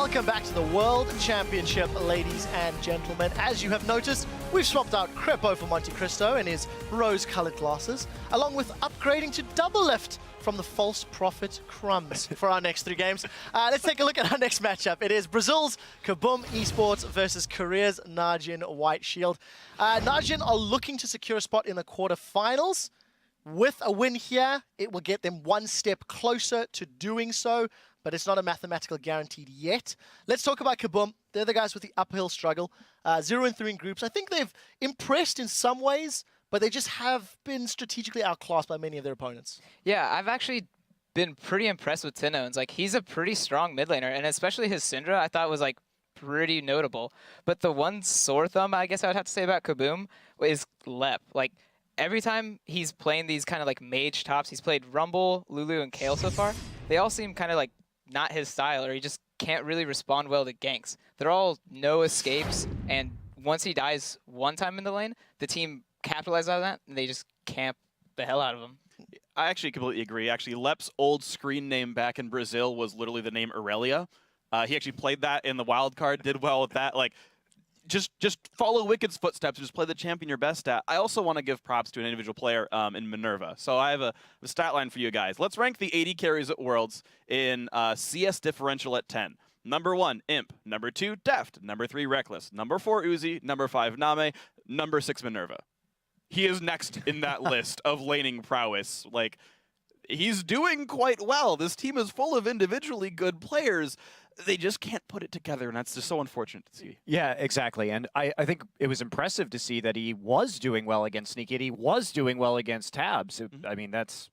Welcome back to the World Championship, ladies and gentlemen. As you have noticed, we've swapped out Crepo for Monte Cristo and his rose-colored glasses, along with upgrading to double lift from the false prophet crumbs for our next 3 games. Let's take a look at our next matchup. It is Brazil's KaBuM eSports versus Korea's NaJin White Shield. NaJin are looking to secure a spot in the quarterfinals. With a win here, it will get them 1 step closer to doing so, but it's not a mathematical guaranteed yet. Let's talk about KaBuM. They're the guys with the uphill struggle. 0-3 in groups. I think they've impressed in some ways, but they just have been strategically outclassed by many of their opponents. Yeah, I've actually been pretty impressed with Tinones. Like, he's a pretty strong mid laner, and especially his Syndra I thought was like pretty notable. But the one sore thumb I guess I would have to say about KaBuM is Lep. Like, every time he's playing these kind of like mage tops, he's played Rumble, Lulu, and Kayle so far. They all seem kind of like not his style, or he just can't really respond well to ganks. They're all no escapes, and once he dies one time in the lane, the team capitalizes on that, and they just camp the hell out of him. I actually completely agree. Actually, Lep's old screen name back in Brazil was literally the name Aurelia. He actually played that in the wild card, did well with that. Like, just follow Wicked's footsteps and just play the champion your best at. I also want to give props to an individual player in Minerva. So I have a stat line for you guys. Let's rank the 80 carries at Worlds in CS differential at 10. Number 1, Imp. Number 2, Deft. Number 3, Reckless. Number 4, Uzi. Number 5, Name. Number 6, Minerva. He is next in that list of laning prowess. Like, he's doing quite well. This team is full of individually good players. They just can't put it together, and that's just so unfortunate to see. Yeah, exactly. And I think it was impressive to see that he was doing well against Sneaky. He was doing well against Tabs. I mean, that's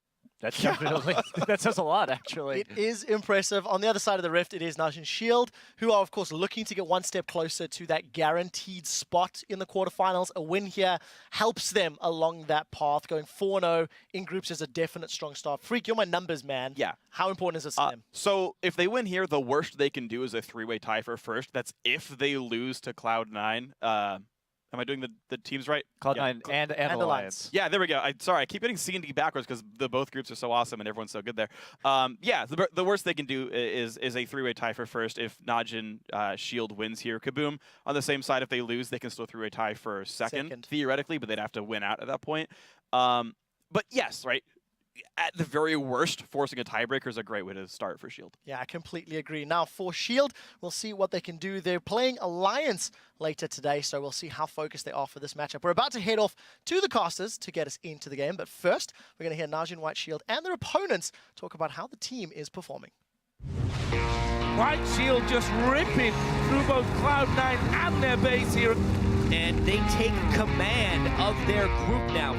definitely, that says a lot, actually. It is impressive. On the other side of the rift, it is NaJin Shield, who are, of course, looking to get 1 step closer to that guaranteed spot in the quarterfinals. A win here helps them along that path. Going 4-0 in groups is a definite strong start. Freak, you're my numbers, man. Yeah. How important is this to them? So if they win here, the worst they can do is a 3-way tie for first. That's if they lose to Cloud9. Am I doing the teams right? Cloud9 and Alliance. Yeah, there we go. Sorry, I keep getting C and D backwards because both groups are so awesome and everyone's so good there. Yeah, the worst they can do is a 3-way tie for first if NaJin Shield wins here. KaBuM, on the same side, if they lose, they can still 3-way tie for second, theoretically, but they'd have to win out at that point. But yes, right? At the very worst, forcing a tiebreaker is a great way to start for Shield. Yeah, I completely agree. Now, for Shield, we'll see what they can do. They're playing Alliance later today, so we'll see how focused they are for this matchup. We're about to head off to the casters to get us into the game, but first, we're going to hear NaJin White Shield and their opponents talk about how the team is performing. White Shield just ripping through both Cloud9 and their base here. And they take command of their group now.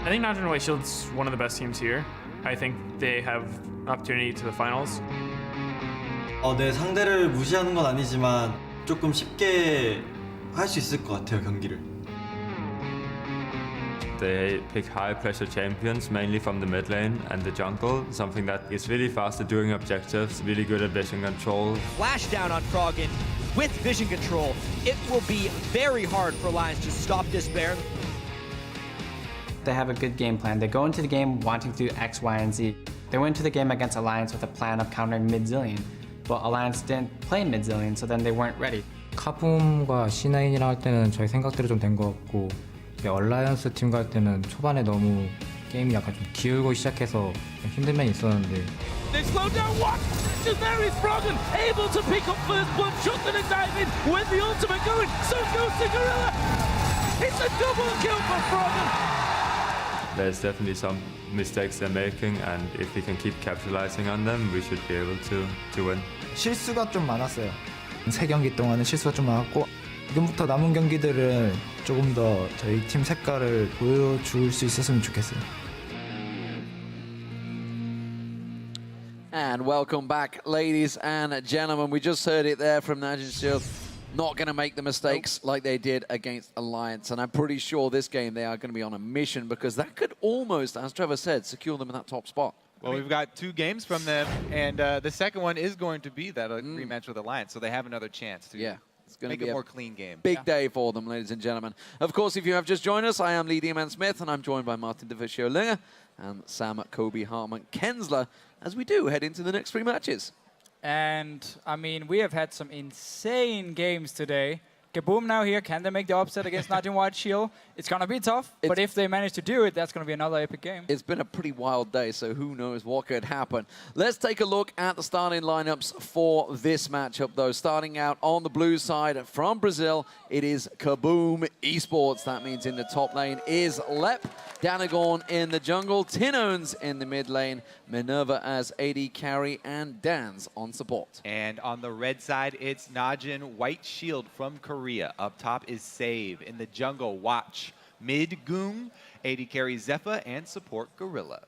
I think NaJin White Shield's one of the best teams here. I think they have opportunity to the finals. 네, 상대를 무시하는 건 아니지만 조금 쉽게 할 수 있을 것 같아요, 경기를. They pick high-pressure champions, mainly from the mid lane and the jungle, something that is really fast at doing objectives, really good at vision control. Flash down on Froggen with vision control. It will be very hard for Alliance to stop this bear. They have a good game plan. They go into the game wanting to do X, Y, and Z. They went into the game against Alliance with a plan of countering mid-zillion, but Alliance didn't play mid-zillion, so then they weren't ready. 카붐과 C9이랑 할 때는 저희 생각대로 좀 된 것 같고, 얼라이언스 팀과 할 때는 초반에 너무 게임이 약간 좀 기울고 시작해서 힘든 면이 있었는데. They slow down what? There is Froggen able to pick up first blood, shot and a dive in with the ultimate going. So goes the Gorilla. It's a double kill for Froggen. There's definitely some mistakes they're making, and if we can keep capitalizing on them, we should be able to win. 실수가 좀 많았어요. 3경기 동안은 실수가 좀 많았고, 지금부터 남은 경기들은 조금 더 저희 팀 색깔을 보여줄 수 있었으면 좋겠어요. And welcome back, ladies and gentlemen. We just heard it there from NaJin Shield. Not going to make the mistakes like they did against Alliance. And I'm pretty sure this game they are going to be on a mission, because that could almost, as Trevor said, secure them in that top spot. Well, we've got 2 games from them, and the second one is going to be that rematch with Alliance, so they have another chance to it's going to make be a more clean game. Big day for them, ladies and gentlemen. Of course, if you have just joined us, I am Lee Dearman Smith, and I'm joined by Martin DeVicio-Linger and Sam Kobe Hartman Kensler as we do head into the next 3 matches. And I mean, we have had some insane games today. KaBuM now here, can they make the upset against NaJin White Shield? It's going to be tough, but if they manage to do it, that's going to be another epic game. It's been a pretty wild day, so who knows what could happen. Let's take a look at the starting lineups for this matchup, though. Starting out on the blue side from Brazil, it is KaBuM eSports. That means in the top lane is Lep, Danagorn in the jungle, Tinones in the mid lane, Minerva as AD carry, and Dans on support. And on the red side, it's NaJin White Shield from Korea. Up top is Save. In the jungle, Watch. Mid, Goong. AD carry Zephyr, and support Gorilla.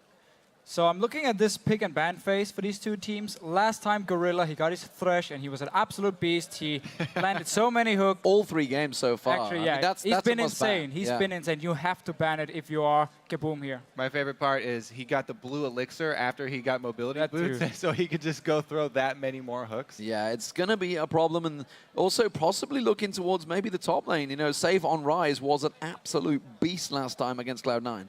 So I'm looking at this pick and ban phase for these two teams. Last time Gorilla, he got his Thresh, and he was an absolute beast. He landed so many hooks. All 3 games so far. Actually, yeah, I mean, he's been a must insane. ban. He's been insane. You have to ban it if you are KaBuM here. My favorite part is he got the blue elixir after he got mobility That boots, too. so he could just go throw that many more hooks. Yeah, it's going to be a problem, and also possibly looking towards maybe the top lane. You know, Save on Rise was an absolute beast last time against Cloud9.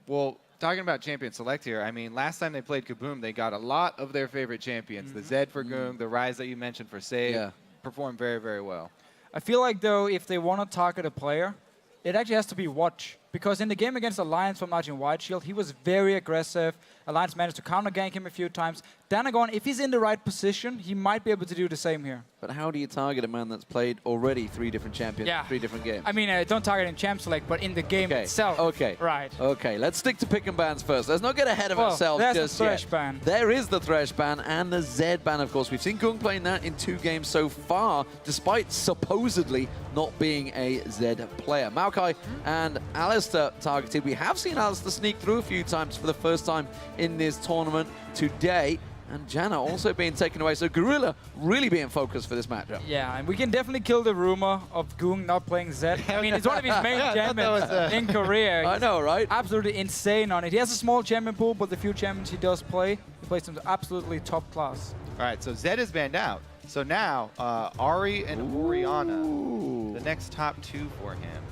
Well, talking about champion select here, I mean, last time they played KaBuM, they got a lot of their favorite champions. The Zed for Goong, the Rise that you mentioned for Save, performed very, very well. I feel like, though, if they want to target a player, it actually has to be Watch. Because in the game against Alliance from NaJin White Shield, he was very aggressive. Alliance managed to counter-gank him a few times. Danagorn, if he's in the right position, he might be able to do the same here. But how do you target a man that's played already 3 different champions, 3 different games? I mean, don't target in Champ Select, but in the game itself. Okay. Right. Okay, let's stick to pick and bans first. Let's not get ahead of ourselves there's just the Thresh yet. ban. There is the Thresh ban and the Zed ban, of course. We've seen Goong playing that in 2 games so far, despite supposedly not being a Zed player. Maokai and Alistair targeted. We have seen Alistair sneak through a few times for the first time in this tournament today. And Janna also being taken away. So Gorilla really being focused for this matchup. Yeah, and we can definitely kill the rumor of Goong not playing Zed. I mean, it's one of his main champions in Korea. I know, right? Absolutely insane on it. He has a small champion pool, but the few champions he does play, he plays them absolutely top class. All right, so Zed is banned out. So now, Ari and Orianna, the next top 2 for him.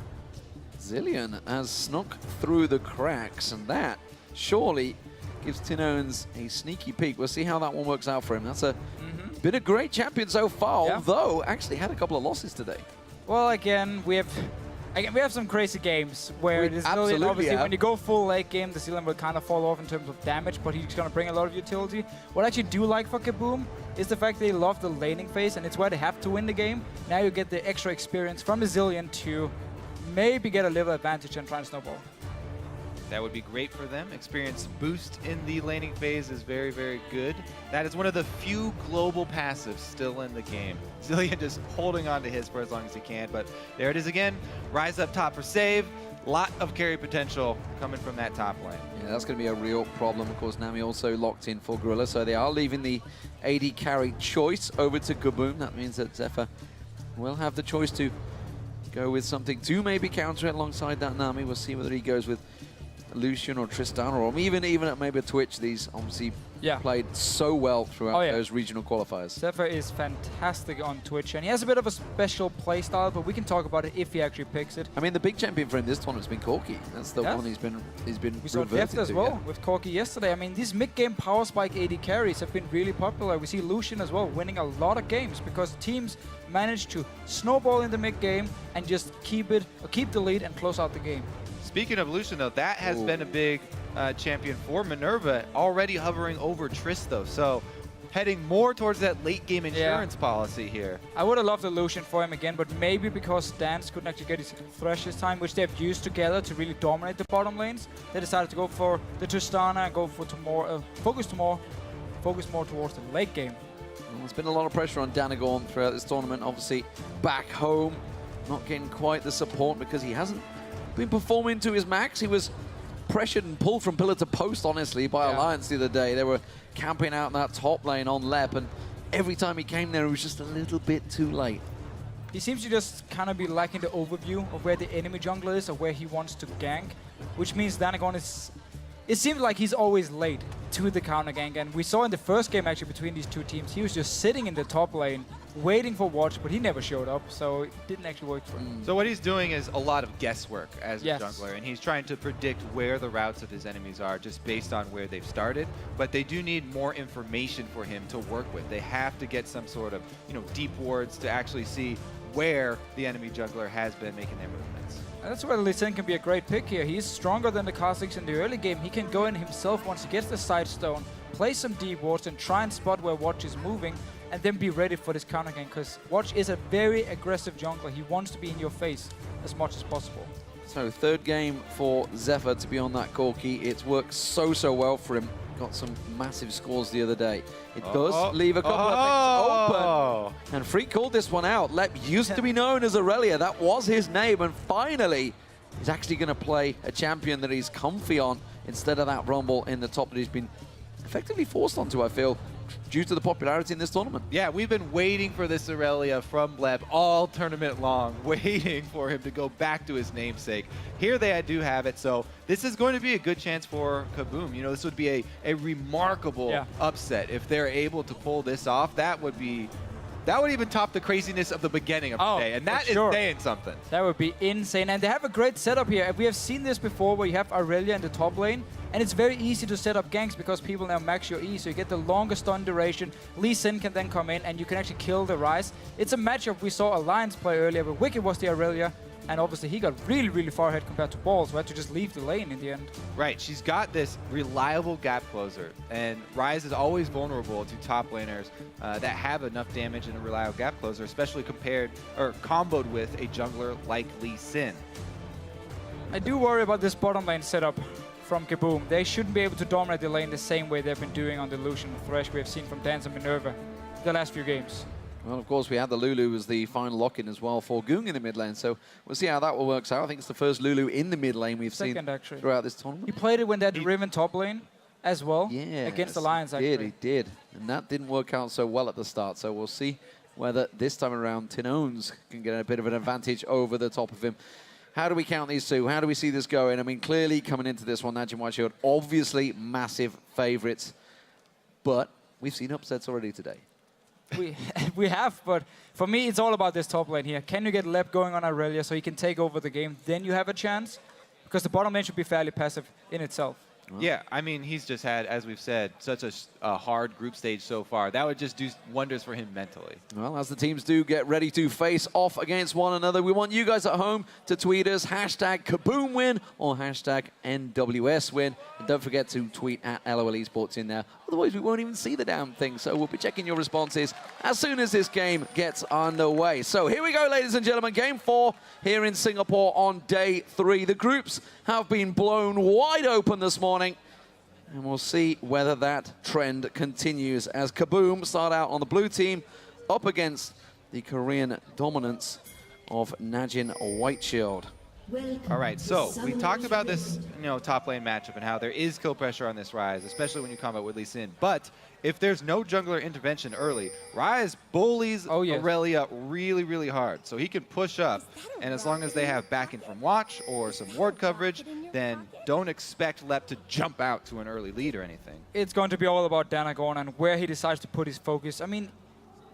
Zillion has snuck through the cracks, and that surely gives Tinones a sneaky peek. We'll see how that one works out for him. That's been a great champion so far, although actually had a couple of losses today. Well, again, we have some crazy games where the Zillion, obviously, when you go full late game, the Zillion will kind of fall off in terms of damage, but he's going to bring a lot of utility. What I actually do like for KaBuM is the fact they love the laning phase, and it's where they have to win the game. Now you get the extra experience from the Zillion to maybe get a little advantage and try and snowball. That would be great for them. Experience boost in the laning phase is very, very good. That is one of the few global passives still in the game. Zillion just holding on to his for as long as he can, but there it is again. Rise up top for Save. Lot of carry potential coming from that top lane. Yeah, that's going to be a real problem. Of course, Nami also locked in for Gorilla, so they are leaving the AD carry choice over to KaBuM. That means that Zephyr will have the choice to go with something to maybe counter it alongside that Nami. We'll see whether he goes with Lucian or Tristana, or even at maybe a Twitch. These obviously played so well throughout those regional qualifiers. Zephyr is fantastic on Twitch, and he has a bit of a special playstyle, but we can talk about it if he actually picks it. I mean, the big champion for him this tournament's been Corki. That's the one he's been We saw Deft as well with Corki yesterday. I mean, these mid-game power spike AD carries have been really popular. We see Lucian as well winning a lot of games because teams manage to snowball in the mid-game and just keep the lead and close out the game. Speaking of Lucian, though, that has been a big champion for Minerva, already hovering over Tristo. So heading more towards that late game insurance policy here. I would have loved a Lucian for him again, but maybe because Dance couldn't actually get his Thresh this time, which they've used together to really dominate the bottom lanes, they decided to go for the Tristana and go for focus more towards the late game. Well, there's been a lot of pressure on Danagorn throughout this tournament. Obviously, back home, not getting quite the support because he hasn't been performing to his max. He was pressured and pulled from pillar to post, honestly, by Alliance the other day. They were camping out in that top lane on Lep, and every time he came there, it was just a little bit too late. He seems to just kind of be lacking the overview of where the enemy jungler is or where he wants to gank, which means Danagorn is... It seems like he's always late to the counter gank, and we saw in the first game actually between these two teams, he was just sitting in the top lane waiting for Watch, but he never showed up, so it didn't actually work for him. So what he's doing is a lot of guesswork as Yes. a jungler, and he's trying to predict where the routes of his enemies are just based on where they've started. But they do need more information for him to work with. They have to get some sort of, deep wards to actually see where the enemy jungler has been making their movements. And that's where Lee Sin can be a great pick here. He's stronger than the Kha'Zix in the early game. He can go in himself once he gets the side stone, play some deep wards, and try and spot where Watch is moving, and then be ready for this counter game, because Watch is a very aggressive jungler. He wants to be in your face as much as possible. So third game for Zephyr to be on that Corki. It's worked so well for him. Got some massive scores the other day. It does leave a couple of things open. And Freak called this one out. Lep used to be known as Aurelia. That was his name. And finally, he's actually going to play a champion that he's comfy on instead of that Rumble in the top that he's been effectively forced onto, I feel, due to the popularity in this tournament. Yeah, we've been waiting for this Aurelia from Bleb all tournament long, waiting for him to go back to his namesake. Here they do have it, so this is going to be a good chance for KaBuM. This would be a remarkable upset. If they're able to pull this off, that would even top the craziness of the beginning of the day, and that is saying something. That would be insane, and they have a great setup here. We have seen this before where you have Aurelia in the top lane, and it's very easy to set up ganks because people now max your E, so you get the longest stun duration. Lee Sin can then come in, and you can actually kill the Ryze. It's a matchup we saw Alliance play earlier, but Wicked was the Aurelia, and obviously he got really far ahead compared to Balls, who had to just leave the lane in the end. Right, she's got this reliable gap closer, and Ryze is always vulnerable to top laners that have enough damage and a reliable gap closer, especially compared or comboed with a jungler like Lee Sin. I do worry about this bottom lane setup from KaBuM. They shouldn't be able to dominate the lane the same way they've been doing on the Lucian and Thresh we have seen from Dance and Minerva the last few games. Well, of course, we had the Lulu as the final lock-in as well for Goong in the mid lane, so we'll see how that will work out. I think it's the first Lulu in the mid lane we've seen throughout this tournament. He played it when they had the Riven top lane as well, against Alliance, actually. He did. And that didn't work out so well at the start, so we'll see whether this time around Tinones can get a bit of an advantage over the top of him. How do we count these two? How do we see this going? I mean, clearly coming into this one, NaJin White Shield, obviously massive favorites, but we've seen upsets already today. We have, but for me, it's all about this top lane here. Can you get Lep going on Aurelia so he can take over the game? Then you have a chance, because the bottom lane should be fairly passive in itself. Yeah, I mean, he's just had, as we've said, such a hard group stage so far. That would just do wonders for him mentally. Well, as the teams do get ready to face off against one another, we want you guys at home to tweet us, hashtag KaBuM or hashtag NWS And don't forget to tweet at LOL Esports in there. Otherwise, we won't even see the damn thing. So we'll be checking your responses as soon as this game gets underway. So here we go, ladies and gentlemen. Game 4 here in Singapore on day 3. The groups have been blown wide open this morning. And we'll see whether that trend continues as KaBuM start out on the blue team up against the Korean dominance of NaJin White Shield. All right, so we talked about this, top lane matchup and how there is kill pressure on this Ryze, especially when you combat with Lee Sin. But if there's no jungler intervention early, Ryze bullies Aurelia really hard. So he can push up, and as long as they have backing from Watch or some ward coverage, then don't expect Lep to jump out to an early lead or anything. It's going to be all about Danagon and where he decides to put his focus. I mean,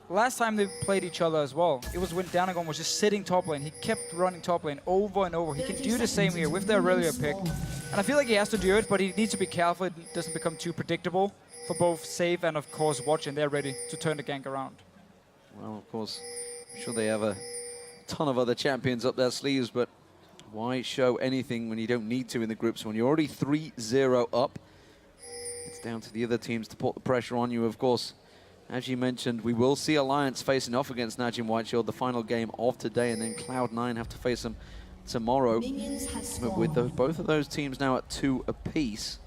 last time they played each other as well, it was when Danagon was just sitting top lane. He kept running top lane over and over. He can do the same here with the Aurelia pick. And I feel like he has to do it, but he needs to be careful it doesn't become too predictable for both Save and, of course, Watch, and they're ready to turn the gank around. Well, of course, I'm sure they have a ton of other champions up their sleeves, but why show anything when you don't need to in the groups? When you're already 3-0 up, it's down to the other teams to put the pressure on you, of course. As you mentioned, we will see Alliance facing off against NaJin White Shield, the final game of today, and then Cloud9 have to face them tomorrow. But with both of those teams now at 2 apiece,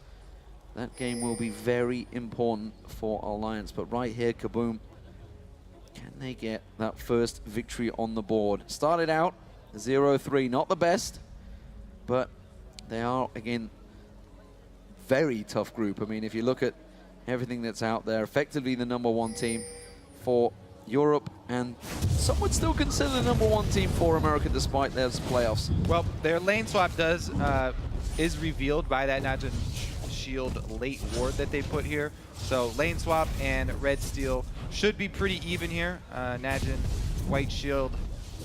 that game will be very important for Alliance. But right here, KaBuM, can they get that first victory on the board? Started out 0-3, not the best, but they are, again, very tough group. I mean, if you look at everything that's out there, effectively the #1 team for Europe, and some would still consider the #1 team for America despite their playoffs. Well, their lane swap is revealed by that NaJin shield late ward that they put here. So lane swap and red steel should be pretty even here. NaJin, white shield.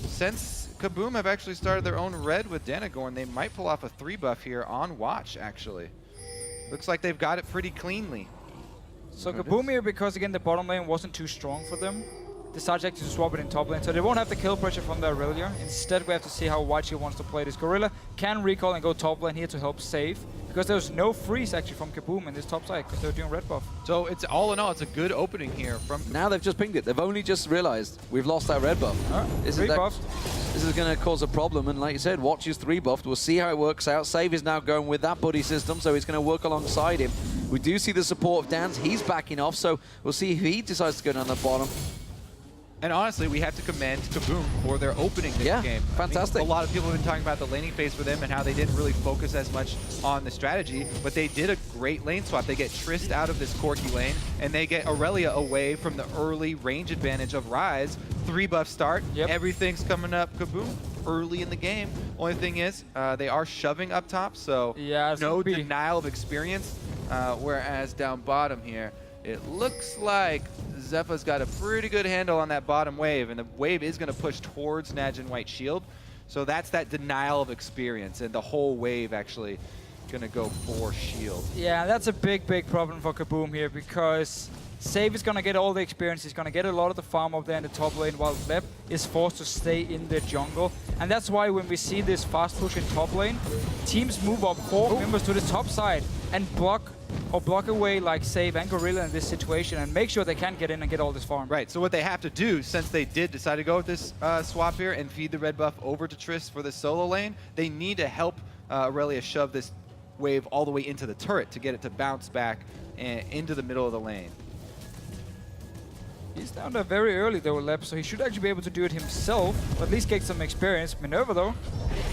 Since KaBuM have actually started their own red with Danagorn, they might pull off a 3 buff here on Watch, actually. Looks like they've got it pretty cleanly. So KaBuM here, because again the bottom lane wasn't too strong for them, decided actually to swap it in top lane, so they won't have the kill pressure from the Aurelia. Instead, we have to see how White Shield wants to play this. Gorilla can recall and go top lane here to help save, because there's no freeze actually from KaBuM in this top side, because they're doing red buff. So it's all in all, it's a good opening here from KaBuM. Now they've just pinged it. They've only just realized we've lost our red buff. This is going to cause a problem, and like you said, Watch is 3 buffed. We'll see how it works out. Save is now going with that buddy system, so he's going to work alongside him. We do see the support of Dan's. He's backing off, so we'll see if he decides to go down the bottom. And honestly, we have to commend KaBuM for their opening this game. Fantastic. A lot of people have been talking about the laning phase for them and how they didn't really focus as much on the strategy, but they did a great lane swap. They get Trist out of this Corki lane, and they get Aurelia away from the early range advantage of Ryze. 3 buff start. Everything's coming up KaBuM early in the game. Only thing is, they are shoving up top, so no denial of experience. Whereas down bottom here, it looks like Zepha's got a pretty good handle on that bottom wave, and the wave is going to push towards NaJin White Shield. So that's that denial of experience, and the whole wave actually going to go for Shield. Yeah, that's a big, big problem for KaBuM here, because Save is going to get all the experience. He's going to get a lot of the farm up there in the top lane, while Lep is forced to stay in the jungle. And that's why when we see this fast push in top lane, teams move up 4 members to the top side and block away like Save and Gorilla in this situation and make sure they can get in and get all this farm. Right, so what they have to do, since they did decide to go with this swap here and feed the red buff over to Trist for the solo lane, they need to help Aurelia shove this wave all the way into the turret to get it to bounce back and into the middle of the lane. He's down there very early though, Lep, so he should actually be able to do it himself, or at least get some experience. Minerva though,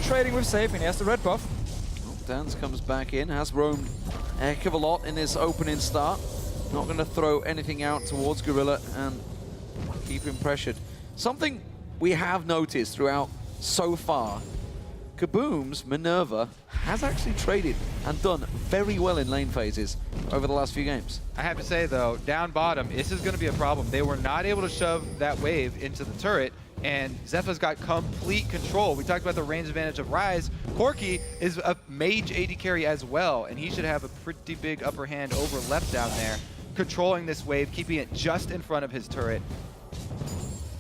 trading with Save, and he has the red buff. Dance comes back in, has roamed a heck of a lot in this opening start. Not going to throw anything out towards Gorilla and keep him pressured. Something we have noticed throughout so far, KaBuM's Minerva has actually traded and done very well in lane phases over the last few games. I have to say though, down bottom, this is going to be a problem. They were not able to shove that wave into the turret, and Zepha's got complete control. We talked about the range advantage of Ryze. Corki is a mage AD carry as well, and he should have a pretty big upper hand over Lep down there, controlling this wave, keeping it just in front of his turret.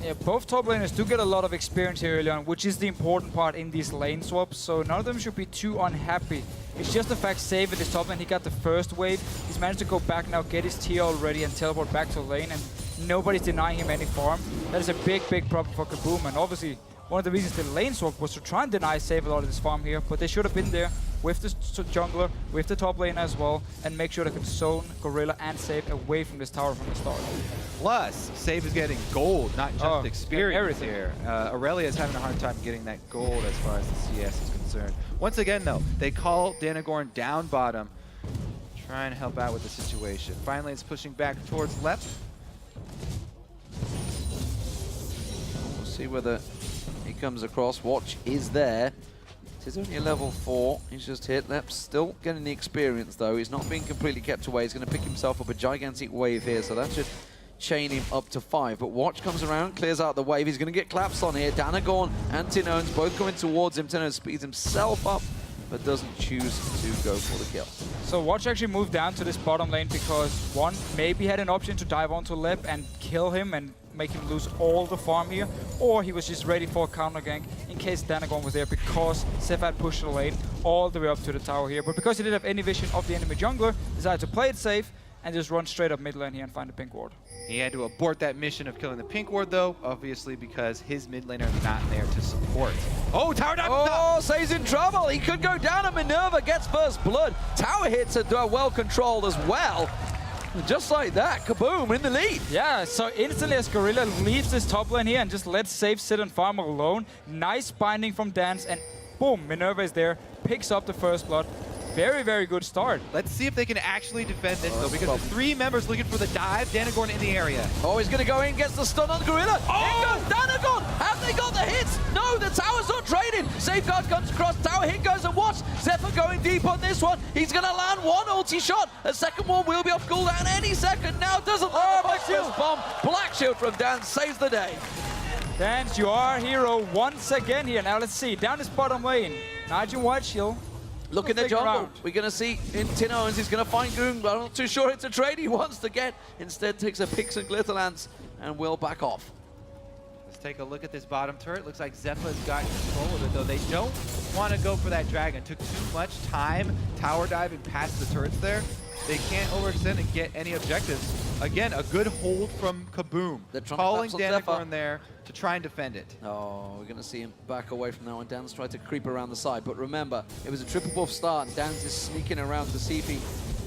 Yeah, both top laners do get a lot of experience here early on, which is the important part in these lane swaps, so none of them should be too unhappy. It's just the fact Save in this top lane, he got the first wave, he's managed to go back now, get his tier already and teleport back to lane, and nobody's denying him any farm. That is a big, big problem for KaBuM, and obviously one of the reasons the lane swap was to try and deny Save a lot of this farm here, but they should have been there with the jungler, with the top lane as well, and make sure they can zone Gorilla and Save away from this tower from the start. Plus, Save is getting gold, not just experience here. Aurelia is having a hard time getting that gold as far as the CS is concerned. Once again, though, they call Danagorn down bottom, trying to help out with the situation. Finally, it's pushing back towards Lep. We'll see whether he comes across. Watch is there. It is only a level 4. He's just hit. Lep's still getting the experience, though. He's not being completely kept away. He's going to pick himself up a gigantic wave here, so that should chain him up to 5. But Watch comes around, clears out the wave. He's going to get collapsed on here. Danagorn and Tinone's both coming towards him. Tinone speeds himself up, but doesn't choose to go for the kill. So Watch actually moved down to this bottom lane because one, maybe had an option to dive onto Lep and kill him and make him lose all the farm here, or he was just ready for a counter gank in case Danagorn was there, because Zeph had pushed the lane all the way up to the tower here. But because he didn't have any vision of the enemy jungler, decided to play it safe and just run straight up mid lane here and find the pink ward. He had to abort that mission of killing the pink ward, though, obviously because his mid laner is not there to support. Oh, tower down! Oh, Say's in trouble. He could go down, and Minerva gets first blood. Tower hits are well controlled as well. Just like that, KaBuM in the lead. Yeah, so instantly as Gorilla leaves this top lane here and just lets Save sit and farm alone. Nice binding from Dance, and boom, Minerva is there, picks up the first blood. very, very good start. Let's see if they can actually defend this, though, because the 3 members looking for the dive. Danagorn in the area. Oh, he's going to go in, gets the stun on Gorilla. In goes Danagorn. Have they got the hits? No, the tower's not trading. Safeguard comes across, tower hit goes and watch. Zephyr going deep on this one. He's going to land one ulti shot. A second one will be off cooldown any second now. Doesn't land the first bomb. Black shield from Dan saves the day. Dance, you are a hero once again here. Now let's see, down this bottom lane. NaJin white shield. Look in the jungle. We're going to see in Tin Owens, he's going to find Goon, but I'm not too sure it's a trade he wants to get. Instead takes a Pix and Glitterlance and will back off. Let's take a look at this bottom turret. Looks like Zephyr's got control of it, though. They don't want to go for that dragon. Took too much time tower diving past the turrets there. They can't overextend and get any objectives. Again, a good hold from KaBuM. Calling Danagorn there to try and defend it. Oh, we're going to see him back away from that one. Dan's tried to creep around the side, but remember, it was a triple buff start, and Dan's is sneaking around to see if he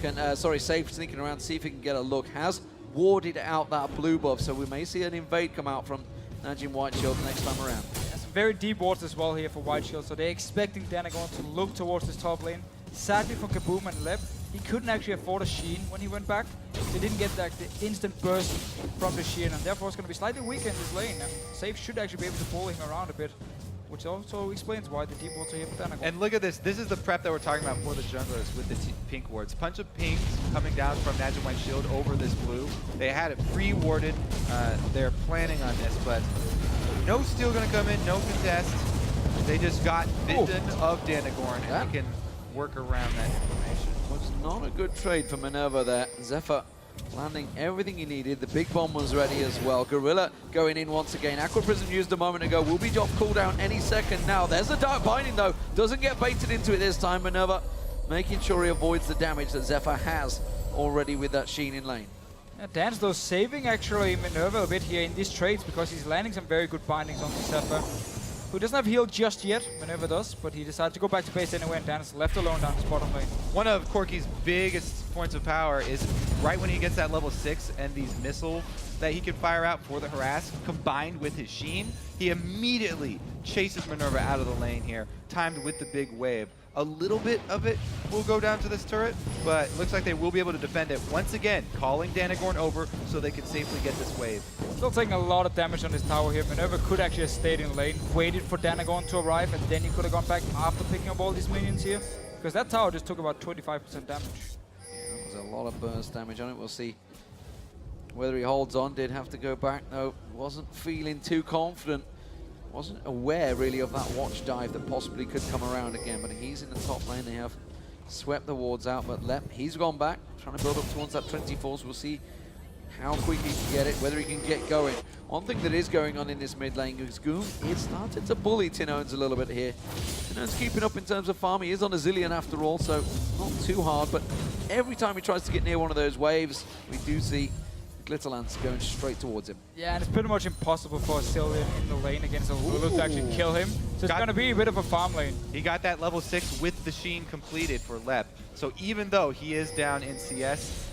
can, Safe sneaking around to see if he can get a look. Has warded out that blue buff, so we may see an invade come out from NaJin White Shield next time around. Some very deep wards as well here for White Shield, so they're expecting Danagorn to look towards this top lane. Sadly for KaBuM and Leb, he couldn't actually afford a Sheen when he went back. They didn't get like the instant burst from the Sheen, and therefore it's going to be slightly weaker in this lane. And Safe should actually be able to pull him around a bit, which also explains why the deep wards are here for Danagorn. And look at this. This is the prep that we're talking about for the junglers with the pink wards. Punch of pinks coming down from NaJin White Shield over this blue. They had it pre-warded. They're planning on this, but no steal going to come in, no contest. They just got vision of Danagorn, and they can work around that information. Was not a good trade for Minerva there. Zephyr landing everything he needed. The big bomb was ready as well. Gorilla going in once again. Aqua Prism used a moment ago. Will be off cooldown any second now. There's a dark binding though. Doesn't get baited into it this time. Minerva making sure he avoids the damage that Zephyr has already with that Sheen in lane. Yeah, Dan's though saving actually Minerva a bit here in these trades because he's landing some very good bindings on the Zephyr, who doesn't have heal just yet. Minerva does, but he decided to go back to base anyway, and Dan is left alone down his bottom lane. One of Corki's biggest points of power is right when he gets that level 6 and these missiles that he can fire out for the harass, combined with his Sheen, he immediately chases Minerva out of the lane here, timed with the big wave. A little bit of it will go down to this turret, but looks like they will be able to defend it once again, calling Danagorn over so they can safely get this wave. Still taking a lot of damage on this tower here. Minerva could actually have stayed in lane, waited for Danagorn to arrive, and then he could have gone back after picking up all these minions here, because that tower just took about 25% damage. Yeah, that was a lot of burst damage on it. We'll see whether he holds on. Did have to go back though. Wasn't feeling too confident. Wasn't aware really of that watch dive that possibly could come around again, but he's in the top lane. They have swept the wards out, but he's gone back, trying to build up towards that 24, so we'll see how quickly he can get it, whether he can get going. One thing that is going on in this mid lane is Goom is started to bully Tin Owens a little bit here. Tin Owens keeping up in terms of farm. He is on a zillion after all, so not too hard, but every time he tries to get near one of those waves, we do see Glitterlance going straight towards him. Yeah, and it's pretty much impossible for a Cillian in the lane against a Lulu to actually kill him. So it's going to be a bit of a farm lane. He got that level 6 with the Sheen completed for Lep. So even though he is down in CS,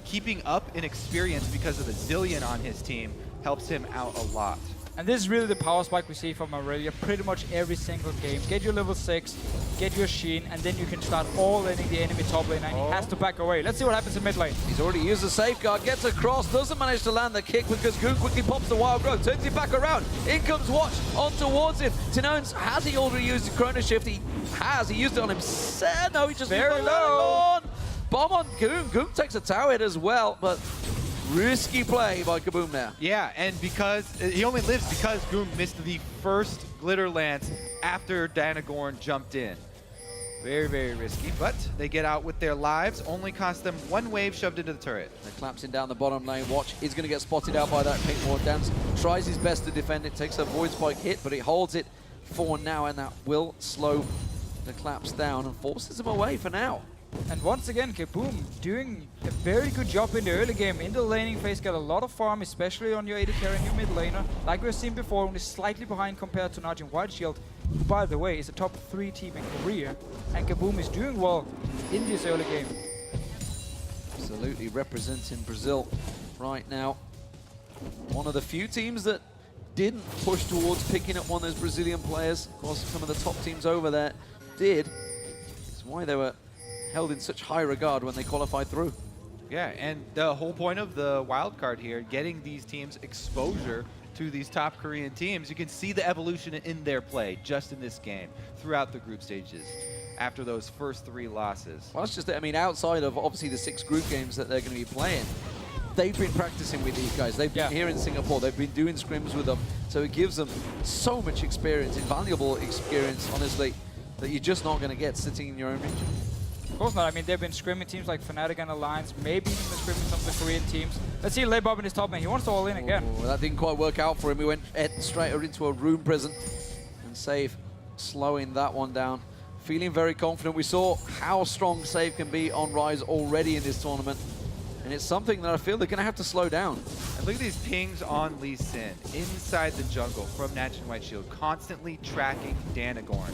keeping up in experience because of the Zillion on his team helps him out a lot. And this is really the power spike we see from Aurelia pretty much every single game. Get your level 6, get your Sheen, and then you can start all laning the enemy top lane, and he has to back away. Let's see what happens in mid lane. He's already used the safeguard, gets across, doesn't manage to land the kick because Goon quickly pops the wild growth, turns it back around. In comes Watch, on towards him. Tin Owens, has he already used the Chrono Shift? He has, he used it on himself. No, he just very low. Bomb on Goon. Goon takes a tower hit as well, but risky play by KaBuM there. Yeah, and because he only lives because Goom missed the first glitter lance after Danagorn jumped in. Very, very risky, but they get out with their lives. Only cost them one wave shoved into the turret. They're collapsing down the bottom lane. Watch is going to get spotted out by that pink ward. Dance tries his best to defend it, takes a void spike hit, but he holds it for now, and that will slow the collapse down and forces him away for now. And once again, KaBuM doing a very good job in the early game. In the laning phase, got a lot of farm, especially on your AD carry and your mid laner. Like we've seen before, only slightly behind compared to NaJin White Shield, who, by the way, is a top 3 team in Korea. And KaBuM is doing well in this early game. Absolutely representing Brazil right now. One of the few teams that didn't push towards picking up one of those Brazilian players. Of course, some of the top teams over there did. That's why they were held in such high regard when they qualified through. Yeah, and the whole point of the wild card here, getting these teams exposure to these top Korean teams, you can see the evolution in their play just in this game throughout the group stages after those first 3 losses. Well, that's just it. I mean, outside of obviously the 6 group games that they're going to be playing, they've been practicing with these guys. They've been here in Singapore. They've been doing scrims with them. So it gives them so much experience, invaluable experience, honestly, that you're just not going to get sitting in your own region. Of course not. I mean, they've been scrimming teams like Fnatic and Alliance, maybe even scrimming some of the Korean teams. Let's see Lebob in his top lane. He wants to all in again. Oh, that didn't quite work out for him. He went straight into a room prison. And Save slowing that one down. Feeling very confident. We saw how strong Save can be on Rise already in this tournament. And it's something that I feel they're going to have to slow down. And look at these pings on Lee Sin inside the jungle from NaJin White Shield, constantly tracking Danagorn.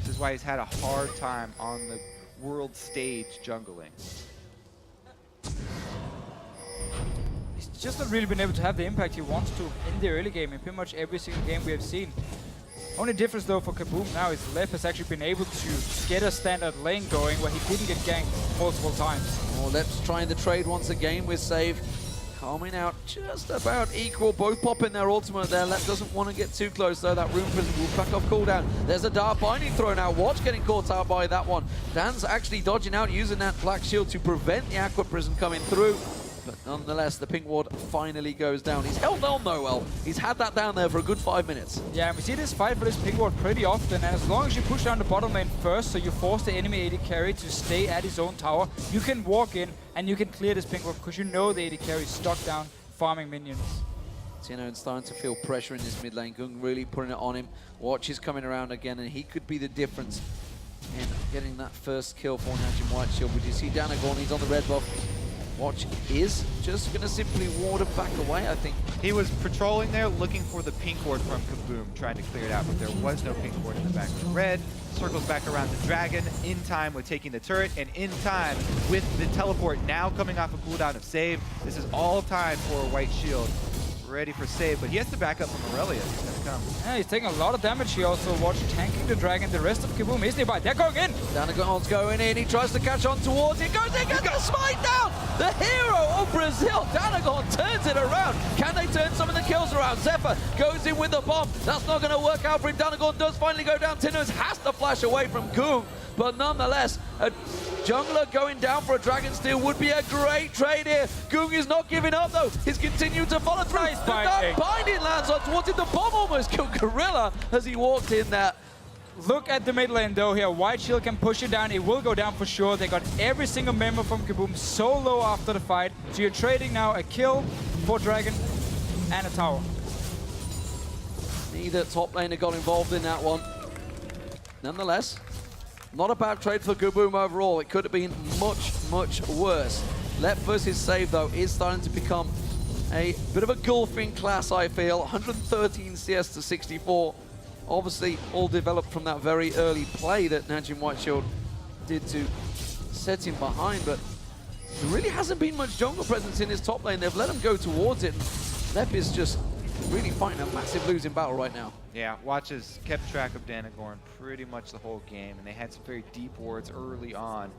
This is why he's had a hard time on the world stage jungling. He's just not really been able to have the impact he wants to in the early game, in pretty much every single game we have seen. Only difference though for KaBuM now is Lep has actually been able to get a standard lane going where he didn't get ganked multiple times. Oh, Lep's trying the trade once again with Save. Coming out just about equal, both popping their ultimate there. Lep doesn't want to get too close though. That room prison will back off cooldown. There's a dart binding thrown out. Watch getting caught out by that one. Dan's actually dodging out, using that black shield to prevent the aqua prison coming through. But nonetheless, the pink ward finally goes down. He's held on though well. He's had that down there for a good 5 minutes. Yeah, and we see this fight for this pink ward pretty often, and as long as you push down the bottom lane first, so you force the enemy AD carry to stay at his own tower, you can walk in and you can clear this pink ward because you know the AD carry is stuck down farming minions. Tino starting to feel pressure in this mid lane. Gung really putting it on him. Watch is coming around again, and he could be the difference in getting that first kill for NaJin White Shield. But you see Danagorn, he's on the red buff. Watch is just going to simply ward him back away, I think. He was patrolling there, looking for the pink ward from KaBuM, trying to clear it out, but there was no pink ward in the back of the red. Circles back around the dragon, in time with taking the turret, and in time with the teleport now coming off a cooldown of Save. This is all time for a White Shield. Ready for Save, but he has to back up from Aurelia. He's going to come. Yeah, he's taking a lot of damage here. Also, watch tanking the dragon. The rest of KaBuM is nearby. They're going in. Danagorn's going in. He tries to catch on towards it. Goes in, gets the smite down. The hero of Brazil. Danagorn turns it around. Can they turn some of the kills around? Zephyr goes in with the bomb. That's not going to work out for him. Danagorn does finally go down. Tinnos has to flash away from Gung. But nonetheless, a jungler going down for a Dragon Steel would be a great trade here. Gung is not giving up though. He's continued to follow through. Nice the binding lands on towards him. The bomb almost killed Gorilla as he walked in there. Look at the mid lane though here. White Shield can push it down. It will go down for sure. They got every single member from KaBuM so low after the fight. So you're trading now a kill for Dragon and a tower. Neither top laner got involved in that one. Nonetheless, not a bad trade for KaBuM overall. It could have been much, much worse. Lep versus Save, though, is starting to become a bit of a gulfing class, I feel. 113 CS to 64. Obviously, all developed from that very early play that NaJin White Shield did to set him behind. But there really hasn't been much jungle presence in his top lane. They've let him go towards it. And Lep is just really fighting a massive losing battle right now. Yeah, Watches kept track of Danagorn pretty much the whole game, and they had some very deep wards early on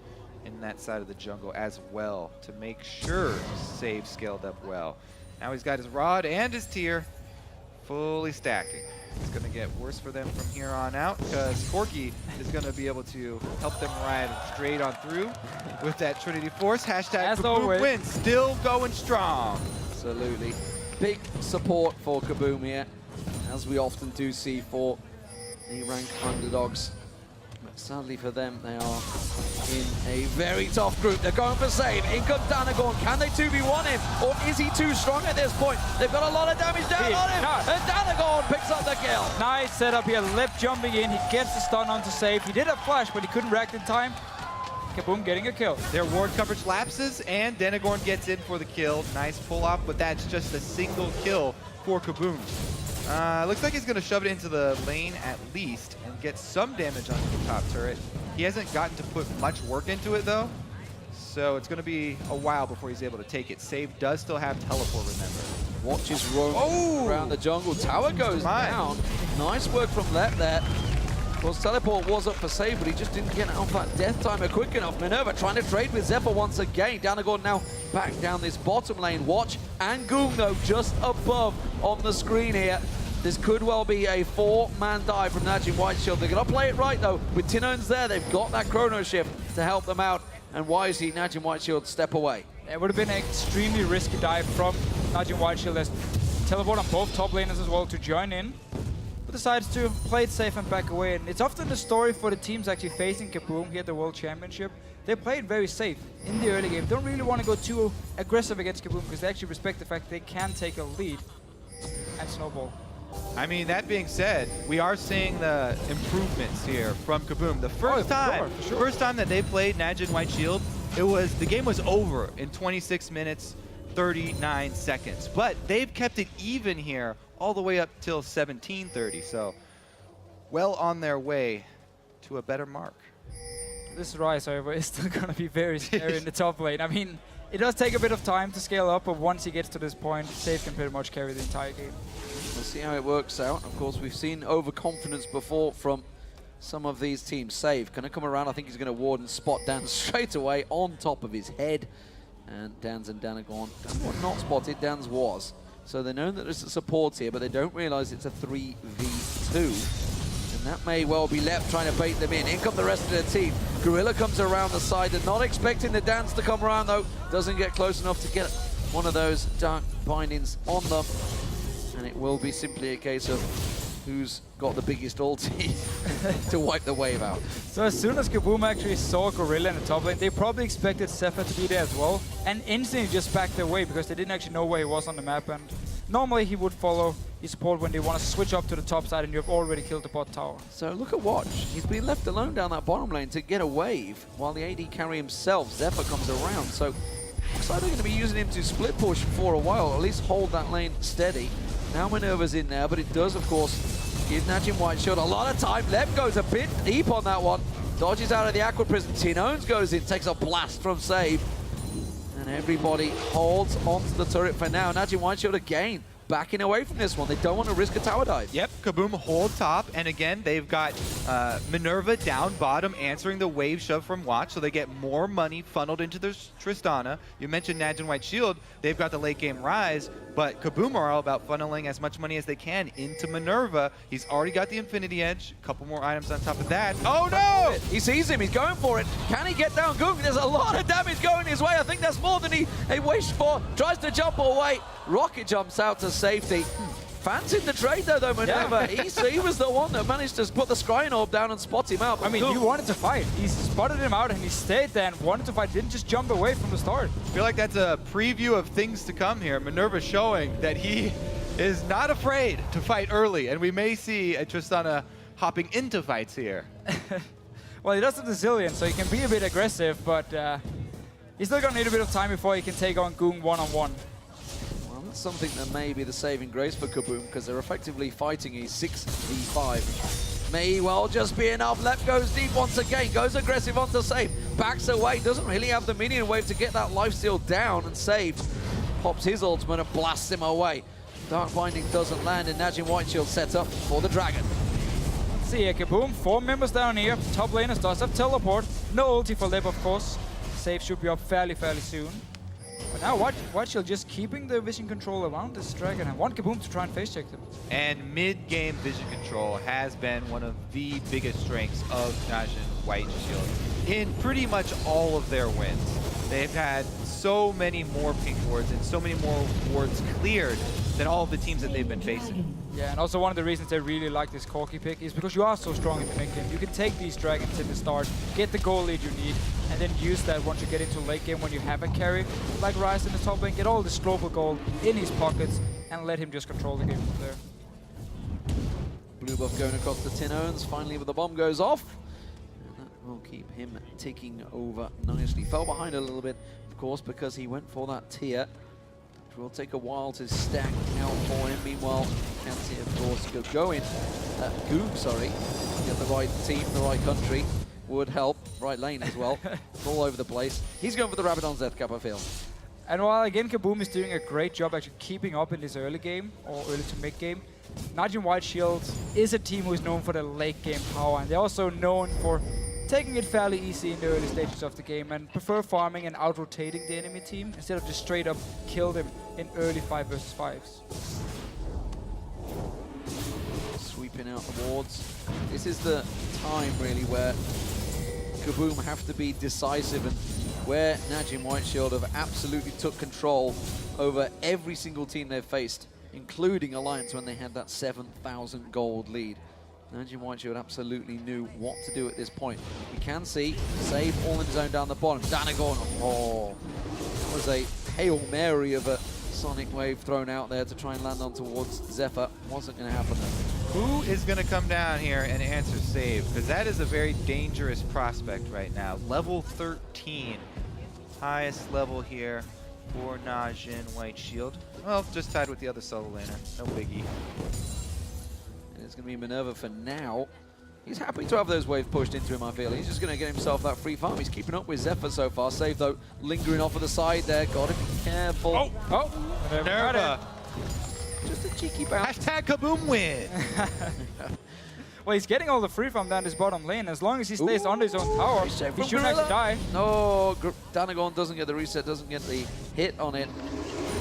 in that side of the jungle as well to make sure Save scaled up well. Now he's got his rod and his tier fully stacking. It's going to get worse for them from here on out because Corky is going to be able to help them ride straight on through with that Trinity Force. Hashtag KaBuM wins, still going strong. Absolutely. Big support for KaBuM here, as we often do see for the ranked underdogs. But sadly for them, they are in a very tough group. They're going for Save. In comes Danagorn. Can they 2v1 him? Or is he too strong at this point? They've got a lot of damage down on him. And Danagorn picks up the kill. Nice setup here. Lep jumping in. He gets the stun onto Save. He did have flash, but he couldn't react in time. KaBuM getting a kill. Their ward coverage lapses, and Danagorn gets in for the kill. Nice pull-off, but that's just a single kill for KaBuM. Looks like he's going to shove it into the lane at least and get some damage onto the top turret. He hasn't gotten to put much work into it, though, so it's going to be a while before he's able to take it. Save does still have teleport, remember. Watches roam around the jungle. Tower goes down. Nice work from Lep there. Well, teleport was up for save, but he just didn't get out that death timer quick enough. Minerva trying to trade with Zephyr once again. Danagorn now back down this bottom lane. Watch and KaBuM, though, just above on the screen here. This could well be a 4-man dive from NaJin Whiteshield. They're going to play it right, though. With Tinones there, they've got that chrono shift to help them out. And wisely, NaJin Whiteshield step away. It would have been an extremely risky dive from NaJin Whiteshield. There's teleport on both top laners as well to join in. But decides to play it safe and back away. And it's often the story for the teams actually facing KaBuM here at the World Championship. They play it very safe in the early game. Don't really want to go too aggressive against KaBuM because they actually respect the fact they can take a lead and snowball. I mean, that being said, we are seeing the improvements here from KaBuM. The first time that they played NaJin Whiteshield, the game was over in 26 minutes, 39 seconds. But they've kept it even here all the way up till 17:30. So, well on their way to a better mark. This Ryze, however, is still going to be very scary in the top lane. I mean, it does take a bit of time to scale up, but once he gets to this point, Save can pretty much carry the entire game. We'll see how it works out. Of course, we've seen overconfidence before from some of these teams. Save, can I come around? I think he's going to ward and spot Dan straight away on top of his head. And Dan's and Danagorn not spotted, Dan's was. So they know that there's a support here, but they don't realize it's a 3v2. And that may well be left trying to bait them in. In come the rest of the team. Gorilla comes around the side. They're not expecting the Dans to come around, though. Doesn't get close enough to get one of those dark bindings on them. And it will be simply a case of who's got the biggest ulti to wipe the wave out. So as soon as KaBuM actually saw Gorilla in the top lane, they probably expected Zephyr to be there as well, and instantly just backed away because they didn't actually know where he was on the map. And normally he would follow his support when they want to switch up to the top side and you have already killed the bot tower. So look at Watch. He's been left alone down that bottom lane to get a wave while the AD carry himself, Zephyr, comes around. So looks like they're going to be using him to split push for a while, or at least hold that lane steady. Now Minerva's in there, but it does, of course, give NaJin Whiteshield a lot of time. Lep goes a bit deep on that one. Dodges out of the Aqua Prison. Tinones goes in, takes a blast from Save. And everybody holds onto the turret for now. NaJin Whiteshield again backing away from this one. They don't want to risk a tower dive. Yep, KaBuM hold top, and again, they've got Minerva down bottom answering the wave shove from Watch, so they get more money funneled into their Tristana. You mentioned NaJin Whiteshield. They've got the late game Ryze, but KaBuM are all about funneling as much money as they can into Minerva. He's already got the Infinity Edge, a couple more items on top of that. Oh no! He sees him, he's going for it. Can he get down KaBuM? There's a lot of damage going his way. I think that's more than he wished for. Tries to jump away. Rocket jumps out to safety. Fancied the trade though, Minerva. Yeah. He was the one that managed to put the Scrying Orb down and spot him out. I mean, he wanted to fight. He spotted him out and he stayed there and wanted to fight. Didn't just jump away from the start. I feel like that's a preview of things to come here. Minerva showing that he is not afraid to fight early, and we may see a Tristana hopping into fights here. Well, he does have the Zillion, so he can be a bit aggressive, but he's still going to need a bit of time before he can take on KaBuM one-on-one. Something that may be the saving grace for KaBuM, because they're effectively fighting a 6v5. May well just be enough. Lep goes deep once again, goes aggressive onto Save, backs away, doesn't really have the minion wave to get that lifesteal down, and Save pops his ultimate and blasts him away. Dark Binding doesn't land, and NaJin Whiteshield set up for the Dragon. Let's see here, KaBuM, 4 members down here. Top laners does have teleport. No ulti for Lep, of course. Save should be up fairly soon. But now Whiteshield just keeping the vision control around this dragon and want KaBuM to try and face check them. And mid-game vision control has been one of the biggest strengths of NaJin Whiteshield in pretty much all of their wins. They've had so many more pink wards and so many more wards cleared than all of the teams that they've been facing. Yeah, and also one of the reasons they really like this Corki pick is because you are so strong in the mid game. You can take these dragons in the start, get the goal lead you need, and then use that once you get into late game when you have a carry like Ryze in the top lane, get all this global gold in his pockets, and let him just control the game from there. Blue buff going across the Tinones, finally the bomb goes off. And that will keep him taking over nicely. Fell behind a little bit, of course, because he went for that tier. It will take a while to stack out for him. Meanwhile, Nancy, of course, KaBuM, get the right team, the right country would help. Right lane as well. It's all over the place. He's going for the Rabadon's Death Cap, I feel. And while again KaBuM is doing a great job actually keeping up in this early game, or early to mid game, NaJin White Shield is a team who is known for the late game power, and they're also known for taking it fairly easy in the early stages of the game and prefer farming and out-rotating the enemy team instead of just straight up kill them in early 5 versus 5s. Sweeping out the wards. This is the time really where KaBuM have to be decisive, and where NaJin White Shield have absolutely took control over every single team they've faced, including Alliance when they had that 7,000 gold lead. NaJin White Shield absolutely knew what to do at this point. We can see Save all in his own down the bottom. Danagon, oh, that was a Hail Mary of a Sonic Wave thrown out there to try and land on towards Zephyr. Wasn't going to happen though. Who is going to come down here and answer Save? Because that is a very dangerous prospect right now. Level 13, highest level here for NaJin White Shield. Well, just tied with the other solo laner, no biggie. It's going to be Minerva for now. He's happy to have those waves pushed into him, I feel. He's just going to get himself that free farm. He's keeping up with Zephyr so far. Save, though, lingering off of the side there. Got to be careful. Oh, Minerva. Just a cheeky bounce. Hashtag KaBuM win. Well, he's getting all the free farm down his bottom lane. As long as he stays under his own tower, he shouldn't actually die. No, Danagon doesn't get the reset, doesn't get the hit on it.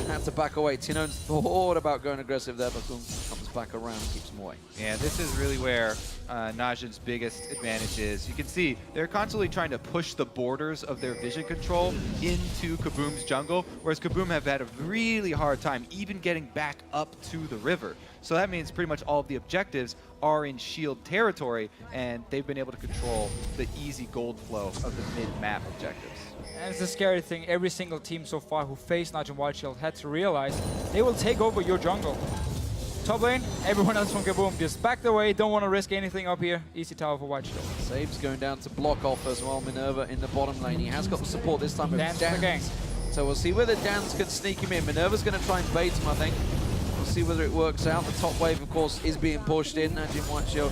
Had to back away. Tinon's thought about going aggressive there, but comes back around and keeps him away. Yeah, this is really where NaJin's biggest advantage is. You can see they're constantly trying to push the borders of their vision control into KaBuM's jungle, whereas KaBuM have had a really hard time even getting back up to the river. So that means pretty much all of the objectives are in shield territory, and they've been able to control the easy gold flow of the mid-map objectives. And it's a scary thing. Every single team so far who faced NaJin White Shield had to realize they will take over your jungle. Top lane, everyone else from KaBuM just backed away, don't want to risk anything up here. Easy tower for White Shield. Save's going down to block off as well. Minerva in the bottom lane. He has got the support this time of Dance. So we'll see whether Dance can sneak him in. Minerva's going to try and bait him, I think. We'll see whether it works out. The top wave, of course, is being pushed in. NaJin White Shield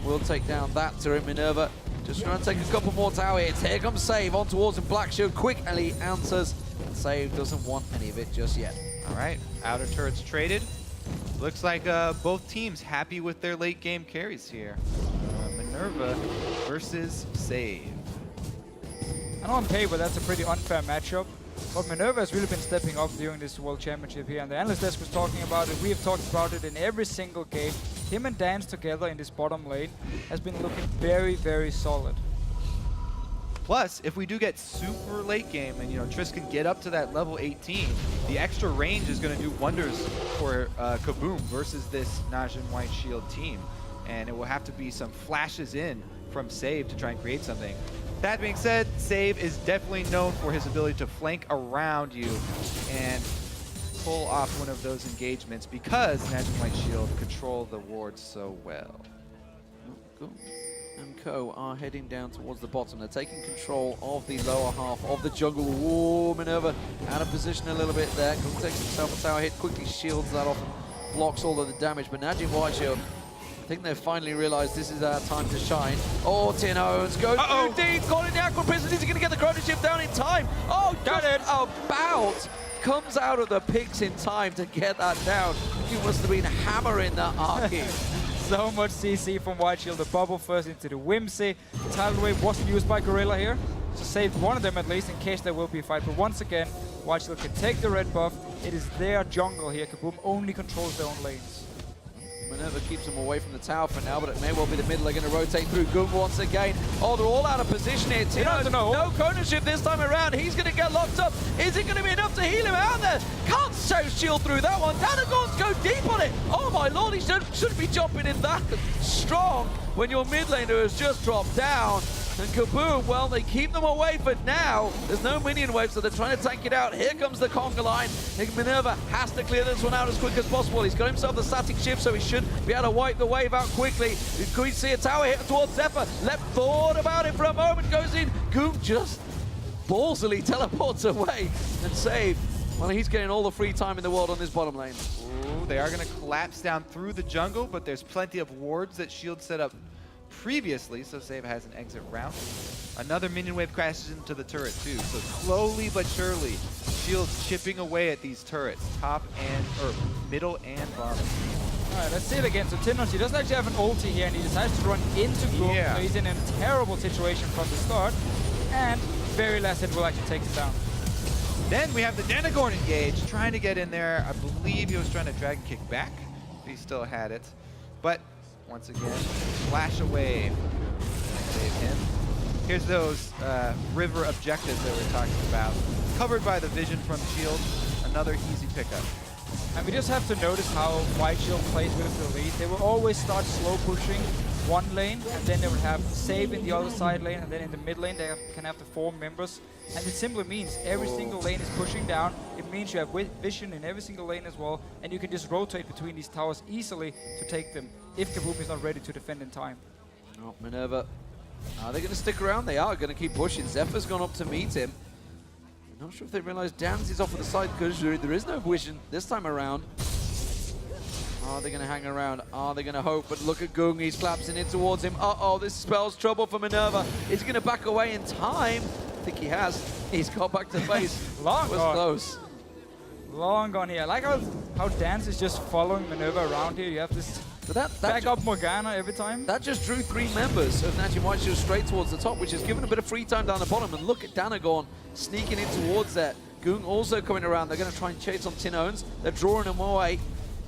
will take down that turret. Minerva just trying to take a couple more tower hits. Here comes Save on towards him. Black Shield quickly answers. Save doesn't want any of it just yet. All right, outer turrets traded. Looks like both teams happy with their late game carries here. Minerva versus Save. I know on paper that's a pretty unfair matchup, but Minerva has really been stepping up during this World Championship here, and the Analyst Desk was talking about it. We have talked about it in every single game. Him and Dance together in this bottom lane has been looking very, very solid. Plus, if we do get super late game and Triss can get up to that level 18, the extra range is going to do wonders for KaBuM versus this NaJin White Shield team. And it will have to be some flashes in from Save to try and create something. That being said, Save is definitely known for his ability to flank around you and pull off one of those engagements because NaJin White Shield control the wards so well. Cool. And Co are heading down towards the bottom. They're taking control of the lower half of the jungle. Whoa, Minerva out of position a little bit there. Co takes himself a tower hit, quickly shields that off and blocks all of the damage. But NaJin White Shield, I think they've finally realized this is our time to shine. Oh, Tinones goes too deep, got in the Aqua Prison. Is he going to get the Chrono Shift down in time? Oh, got it! About comes out of the picks in time to get that down. He must have been hammering that Arky. So much CC from White Shield. The bubble first into the Whimsy. Tidal Wave wasn't used by Gorilla here, so saved one of them at least in case there will be a fight. But once again, White Shield can take the red buff. It is their jungle here. KaBuM only controls their own lanes. Minerva keeps them away from the tower for now, but it may well be the middle. They're going to rotate through. Goom once again. Oh, they're all out of position here. Tino, no Chrono Shift this time around. He's going to get locked up. Is it going to be enough to heal him out there? Can't so shield through that one. Danagons go deep on it. Oh my lord, he shouldn't be jumping in that strong when your mid laner has just dropped down. And KaBuM, well, they keep them away for now. There's no minion wave, so they're trying to tank it out. Here comes the conga line. Minerva has to clear this one out as quick as possible. He's got himself the static shift, so he should be able to wipe the wave out quickly. Could we see a tower hit towards Zephyr? Lep thought about it for a moment, goes in. Goom just ballsily teleports away and Save. Well, he's getting all the free time in the world on this bottom lane. Ooh, they are going to collapse down through the jungle, but there's plenty of wards that Shield set up previously, so Save has an exit route. Another minion wave crashes into the turret too, so slowly but surely, Shield chipping away at these turrets, top and, or middle and bottom. Alright, let's see it again. So Tinnos, he doesn't actually have an ulti here, and he decides to run into KaBuM, so he's in a terrible situation from the start, and very last hit will actually take him down. Then we have the Denagorn engage, trying to get in there. I believe he was trying to drag kick back, if he still had it. But once again, flash away. Save him. Here's those river objectives that we're talking about. Covered by the vision from Shield, another easy pickup. And we just have to notice how White Shield plays with the lead. They will always start slow pushing one lane, and then they will have save in the other side lane, and then in the mid lane they can have the 4 members. And it simply means every single lane is pushing down. It means you have vision in every single lane as well, and you can just rotate between these towers easily to take them if KaBuM is not ready to defend in time. Oh, Minerva. Are they going to stick around? They are going to keep pushing. Zephyr's gone up to meet him. I'm not sure if they realize Dan's is off of the side because there is no vision this time around. Are they going to hang around? Are they going to hope? But look at KaBuM, he's collapsing in towards him. Uh-oh, this spells trouble for Minerva. Is he going to back away in time? I think he has. He's got back to face. Long was gone. close. Long gone here. I like how Dance is just following Minerva around here. You have this back up Morgana every time. That just drew 3 members of NaJin White Shield straight towards the top, which has given a bit of free time down the bottom. And look at Denagorn sneaking in towards that. KaBuM also coming around. They're going to try and chase on Tinnos. They're drawing him away.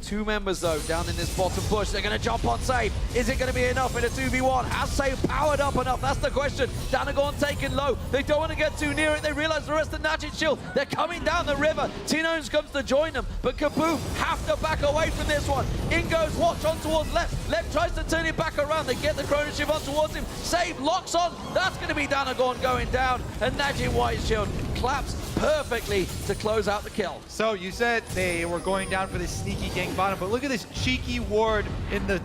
2 members, though, down in this bottom bush. They're going to jump on Save. Is it going to be enough in a 2v1? Has Save powered up enough? That's the question. Denagorn taken low. They don't want to get too near it. They realize the rest of NaJin Shield, they're coming down the river. Tinnos comes to join them, but KaBuM have to back away from this one. In goes Watch on towards left. Left tries to turn it back around. They get the Chrono Shift on towards him. Save locks on. That's going to be Denagorn going down. And NaJin White Shield claps perfectly to close out the kill. So you said they were going down for this sneaky gank bottom, but look at this cheeky ward in the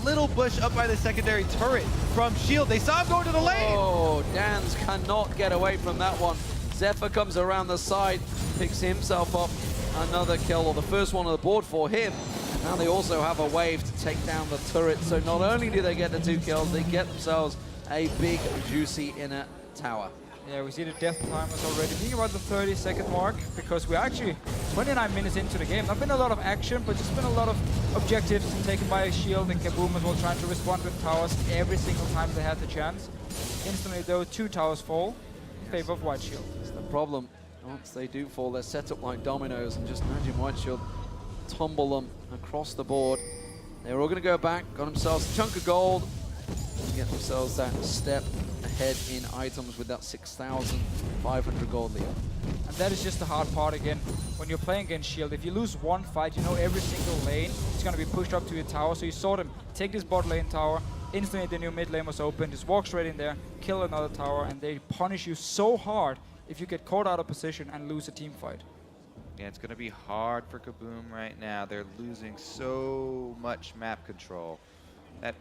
little bush up by the secondary turret from Shield. They saw him going to the lane. Oh, Dans cannot get away from that one. Zephyr comes around the side, picks himself up. Another kill, or the first one on the board for him. Now they also have a wave to take down the turret. So not only do they get the 2 kills, they get themselves a big, juicy inner tower. Yeah, we see the death timers already being about the 30-second mark, because we're actually 29 minutes into the game. Not been a lot of action, but just been a lot of objectives taken by Shield and KaBuM as well, trying to respond with towers every single time they had the chance. Instantly, though, 2 towers fall in favor of White Shield. That's the problem. Once they do fall, they're set up like dominoes, and just NaJin White Shield tumble them across the board. They're all going to go back, got themselves a chunk of gold, get themselves that step ahead in items with that 6,500 gold lead. And that is just the hard part again. When you're playing against Shield, if you lose one fight, you know every single lane is going to be pushed up to your tower. So you saw them take this bot lane tower, instantly the new mid lane was open, just walk straight in there, kill another tower, and they punish you so hard if you get caught out of position and lose a team fight. Yeah, it's going to be hard for KaBuM right now. They're losing so much map control. That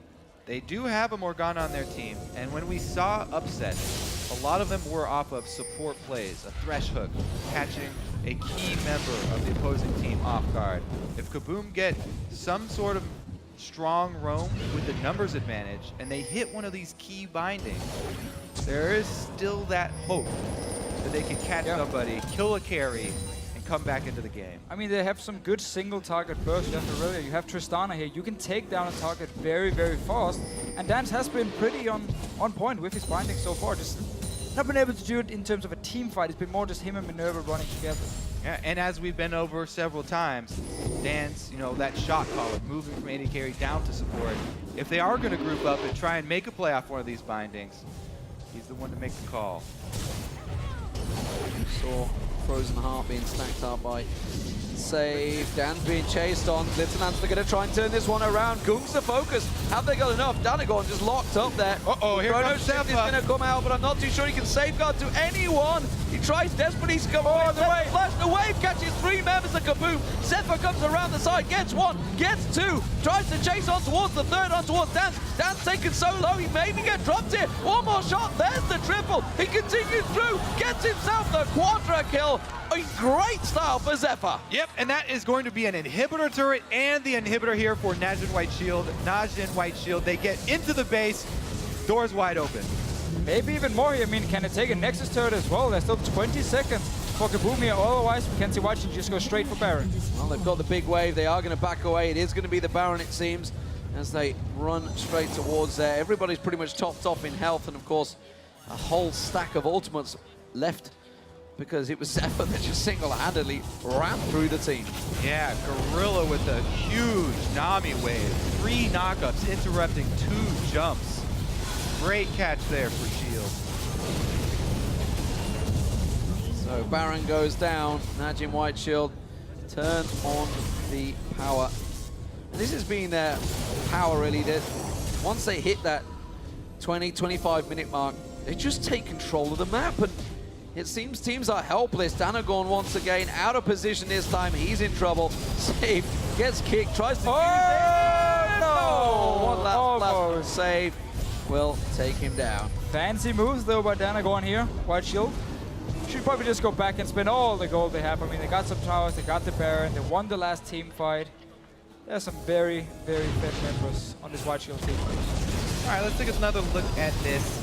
they do have a Morgana on their team, and when we saw upsets, a lot of them were off of support plays, a thresh hook, catching a key member of the opposing team off guard. If KaBuM get some sort of strong roam with the numbers advantage, and they hit one of these key bindings, there is still that hope that they can catch somebody, kill a carry, come back into the game. I mean, they have some good single target bursts. You have Aurelia, you have Tristana here. You can take down a target very, very fast. And Dance has been pretty on point with his binding so far. Just not been able to do it in terms of a team fight. It's been more just him and Minerva running together. Yeah, and as we've been over several times, Dance, you know, that shot caller, moving from AD carry down to support. If they are going to group up and try and make a play off one of these bindings, he's the one to make the call. Saw Frozen Heart being stacked up by Save. Dan's being chased on. Lieutenants are going to try and turn this one around. KaBuM's the focus. Have they got enough? Denagorn just locked up there. Uh-oh, here Chrono comes Shift is going to come out, but I'm not too sure he can safeguard to anyone. He tries desperately to come away. The wave catches 3 members of KaBuM. Zephyr comes around the side, gets 1, gets 2, tries to chase on towards the 3rd, on towards Dance. Dance taken so low, he maybe get dropped here. One more shot, there's the triple. He continues through, gets himself the quadra kill. A great style for Zephyr. Yep, and that is going to be an inhibitor turret and the inhibitor here for NaJin White Shield. NaJin White Shield, they get into the base, doors wide open. Maybe even more here. I mean, can it take a Nexus turret as well? There's still 20 seconds. for KaBuM here. Otherwise, we can see Watching just go straight for Baron. Well, they've got the big wave. They are going to back away. It is going to be the Baron, it seems, as they run straight towards there. Everybody's pretty much topped off in health, and of course, a whole stack of ultimates left because it was Zephyr that just single-handedly ran through the team. Yeah, Gorilla with a huge Nami wave. 3 knockups, interrupting 2 jumps. Great catch there for Shield. So Baron goes down. NaJin White Shield turn on the power. And this has been their power really. Once they hit that 20-25 minute mark, they just take control of the map. And it seems teams are helpless. Danagon once again out of position this time. He's in trouble. Save, gets kicked, tries to use it. No! One last save will take him down. Fancy moves though by Danagon here. White Shield should probably just go back and spend all the gold they have. I mean, they got some towers, they got the Baron, they won the last team fight. There's some very, very fit members on this White Shield team. All right, let's take another look at this.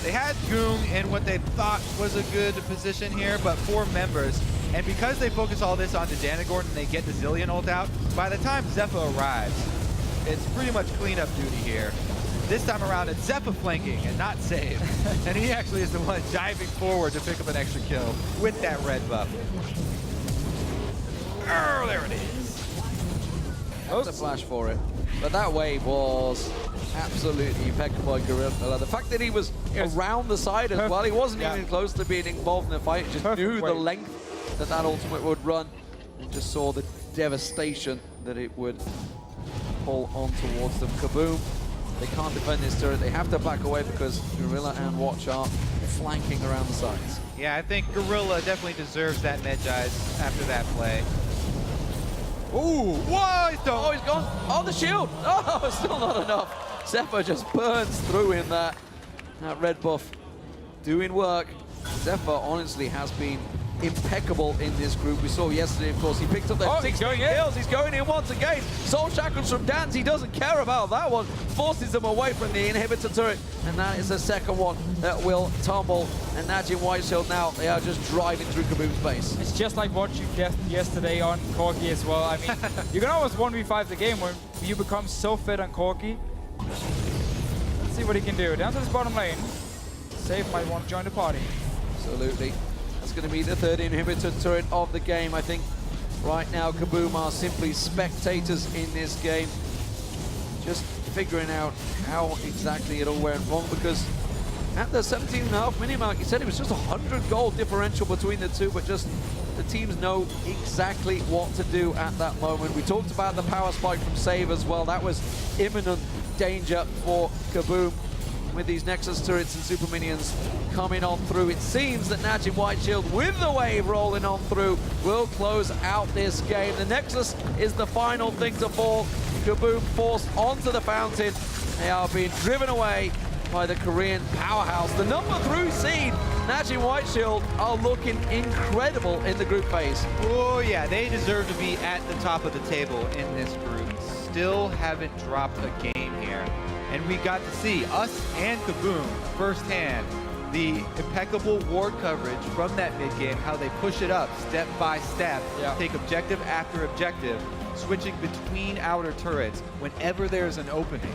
They had Goong in what they thought was a good position here, but 4 members. And because they focus all this onto Danagon and they get the Zillion ult out, by the time Zephyr arrives, it's pretty much cleanup duty here. This time around, it's Zephyr flanking and not Save. And he actually is the one diving forward to pick up an extra kill with that red buff. Oh, there it is. That's a flash for it. But that wave was absolutely impeccable by Gorilla. The fact that he was around the side as well, he wasn't even close to being involved in the fight. He just knew the length that ultimate would run and just saw the devastation that it would pull on towards them. KaBuM, they can't defend this turret. They have to back away because Gorilla and Watch are flanking around the sides. Yeah, I think Gorilla definitely deserves that Medjais after that play. Ooh, whoa, he's done. Oh, he's gone. Oh, the shield. Oh, still not enough. Zephyr just burns through in that red buff. Doing work. Zephyr honestly has been impeccable in this group. We saw yesterday, of course, he picked up their 16 kills. He's going in once again. Soul Shackles from Dance. He doesn't care about that one. Forces them away from the inhibitor turret. And that is the second one that will tumble. And NaJin White Shield now, they are just driving through KaBuM's base. It's just like what you guessed yesterday on Corki as well. I mean, you can almost 1v5 the game when you become so fit on Corki. Let's see what he can do. Down to this bottom lane. Save might want to join the party. Absolutely. That's going to be the 3rd inhibitor turret of the game. I think right now KaBuM are simply spectators in this game. Just figuring out how exactly it all went wrong, because at the 17.5 minute mark, he said it was just 100 gold differential between the two, but just the teams know exactly what to do at that moment. We talked about the power spike from Save as well. That was imminent danger for KaBuM. With these Nexus turrets and super minions coming on through, it seems that NaJin White Shield, with the wave rolling on through, will close out this game. The Nexus is the final thing to fall. KaBuM forced onto the fountain. They are being driven away by the Korean powerhouse. The number 3 seed, NaJin White Shield, are looking incredible in the group phase. Oh yeah, they deserve to be at the top of the table in this group. Still haven't dropped a game here. And we got to see, us and KaBuM, firsthand, the impeccable ward coverage from that mid-game, how they push it up step by step, take objective after objective, switching between outer turrets whenever there's an opening.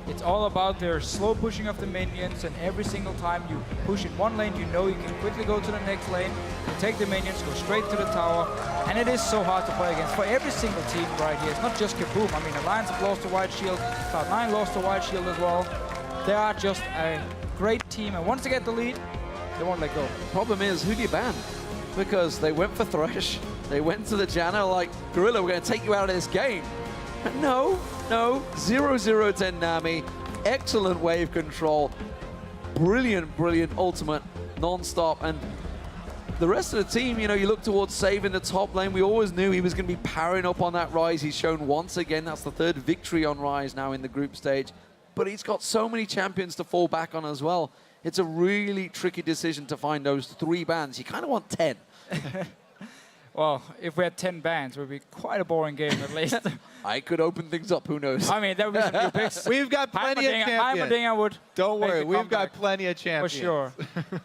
It's all about their slow pushing of the minions, and every single time you push in one lane, you know you can quickly go to the next lane, you take the minions, go straight to the tower, and it is so hard to play against for every single team right here. It's not just KaBuM. I mean, Alliance have lost to White Shield, Cloud9 lost to White Shield as well. They are just a great team, and once they get the lead, they won't let go. Problem is, who do you ban? Because they went for Thresh, they went to the Janna like, Gorilla, we're going to take you out of this game. No, 0-0-10 Nami, excellent wave control, brilliant ultimate, non-stop, and the rest of the team, you know, you look towards Save in the top lane. We always knew he was going to be powering up on that Rise. He's shown once again, that's the 3rd victory on Rise now in the group stage, but he's got so many champions to fall back on as well. It's a really tricky decision to find those 3 bans. You kind of want 10. Well, if we had 10 bans, it would be quite a boring game at least. I could open things up, who knows? I mean, that would be some new picks. We've got plenty of champions. Heimerdinger would. Don't worry, we've got plenty of champions. For sure.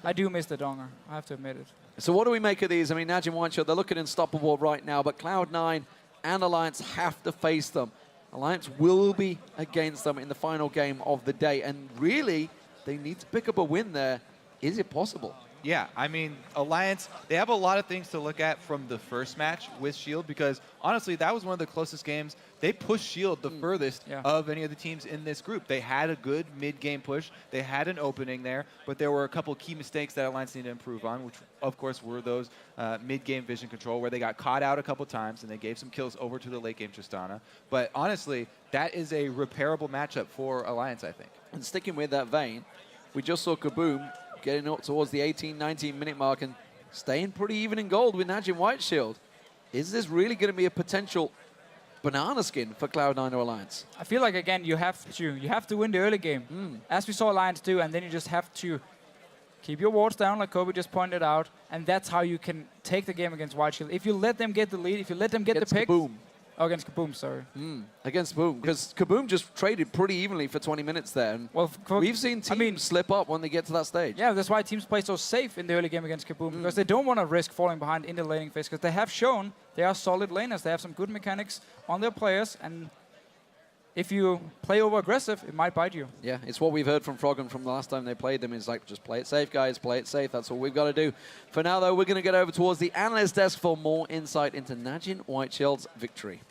I do miss the Donger, I have to admit it. So what do we make of these? I mean, NaJin White Shield, they're looking unstoppable right now, but Cloud9 and Alliance have to face them. Alliance will be against them in the final game of the day, and really, they need to pick up a win there. Is it possible? Yeah, I mean, Alliance, they have a lot of things to look at from the first match with Shield because, honestly, that was one of the closest games. They pushed Shield the furthest of any of the teams in this group. They had a good mid-game push. They had an opening there, but there were a couple key mistakes that Alliance needed to improve on, which, of course, were those mid-game vision control where they got caught out a couple times and they gave some kills over to the late-game Tristana. But, honestly, that is a repairable matchup for Alliance, I think. And sticking with that vein, we just saw KaBuM getting up towards the 18-19 minute mark and staying pretty even in gold with NaJin White Shield. Is this really going to be a potential banana skin for Cloud9 or Alliance? I feel like, again, you have to win the early game, as we saw Alliance do, and then you just have to keep your wards down, like Kobe just pointed out, and that's how you can take the game against White Shield. If you let them get the lead, if you let them get the pick... Oh, against KaBuM, sorry. Against KaBuM, because KaBuM just traded pretty evenly for 20 minutes there. And we've seen teams slip up when they get to that stage. Yeah, that's why teams play so safe in the early game against KaBuM, because they don't want to risk falling behind in the laning phase, because they have shown they are solid laners. They have some good mechanics on their players, and if you play over-aggressive, it might bite you. Yeah, it's what we've heard from Froggen from the last time they played them. Is like, just play it safe, guys, play it safe. That's all we've got to do. For now, though, we're going to get over towards the analyst desk for more insight into NaJin White Shield's victory.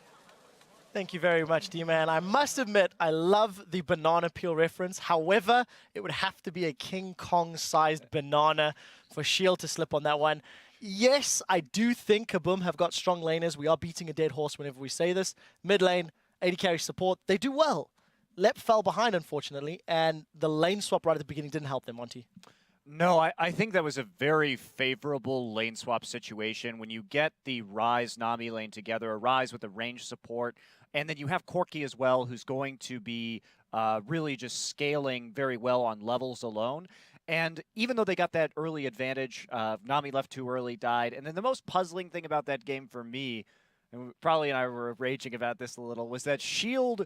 Thank you very much, D-Man. I must admit, I love the banana peel reference. However, it would have to be a King Kong-sized banana for Shield to slip on that one. Yes, I do think KaBuM have got strong laners. We are beating a dead horse whenever we say this. Mid lane, AD carry support, they do well. Lep fell behind, unfortunately, and the lane swap right at the beginning didn't help them, Monty. No, I think that was a very favorable lane swap situation. When you get the Ryze Nami lane together, a Ryze with a range support, and then you have Corki as well, who's going to be really just scaling very well on levels alone. And even though they got that early advantage, Nami left too early, died. And then the most puzzling thing about that game for me, and probably and I were raging about this a little, was that Shield,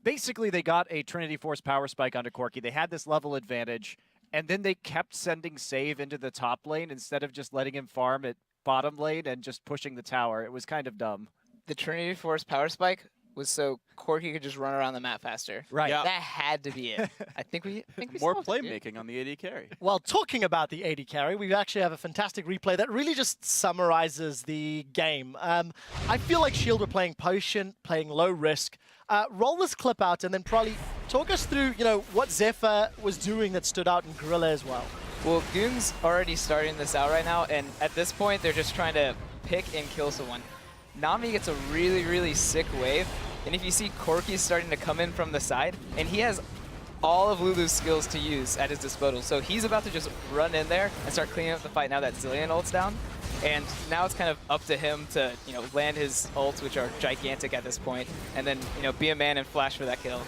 basically they got a Trinity Force power spike onto Corki. They had this level advantage, and then they kept sending Save into the top lane instead of just letting him farm at bottom lane and just pushing the tower. It was kind of dumb. The Trinity Force power spike was so Corki could just run around the map faster. Right. That had to be it. I think we more solved playmaking on the AD carry. Well, talking about the AD carry, we actually have a fantastic replay that really just summarizes the game. I feel like Shield were playing patient, playing low risk. Roll this clip out and then probably talk us through, what Zephyr was doing that stood out in Gorilla as well. Well, Goong's already starting this out right now, and at this point, they're just trying to pick and kill someone. Nami gets a really, really sick wave, and if you see Corki's starting to come in from the side, and he has all of Lulu's skills to use at his disposal, so he's about to just run in there and start cleaning up the fight now that Zilean ult's down, and now it's kind of up to him to, land his ults, which are gigantic at this point, and then, be a man and flash for that kill.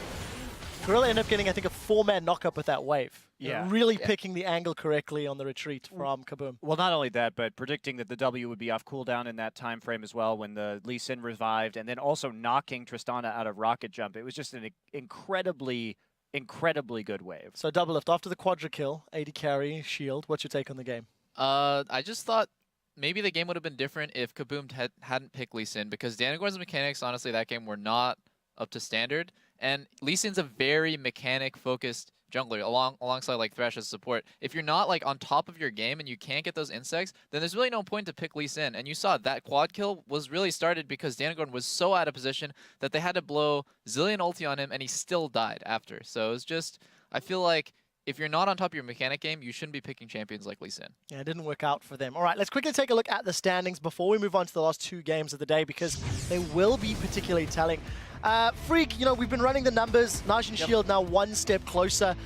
Gorilla ended up getting, I think, a 4-man knockup with that wave. Yeah. Really picking the angle correctly on the retreat from KaBuM. Well, not only that, but predicting that the W would be off cooldown in that time frame as well when the Lee Sin revived, and then also knocking Tristana out of rocket jump. It was just an incredibly good wave. So double lift after the quadra kill, AD carry, Shield. What's your take on the game? I just thought maybe the game would have been different if KaBuM hadn't picked Lee Sin, because Danagorn's mechanics, honestly, that game were not up to standard. And Lee Sin's a very mechanic-focused jungler alongside like Thresh as support. If you're not like on top of your game and you can't get those insects, then there's really no point to pick Lee Sin. And you saw that quad kill was really started because Danagorn was so out of position that they had to blow Zilean ulti on him and he still died after. So it was just, I feel like if you're not on top of your mechanic game, you shouldn't be picking champions like Lee Sin. Yeah, it didn't work out for them. All right, let's quickly take a look at the standings before we move on to the last two games of the day because they will be particularly telling. Freak, we've been running the numbers. NaJin Shield now one step closer.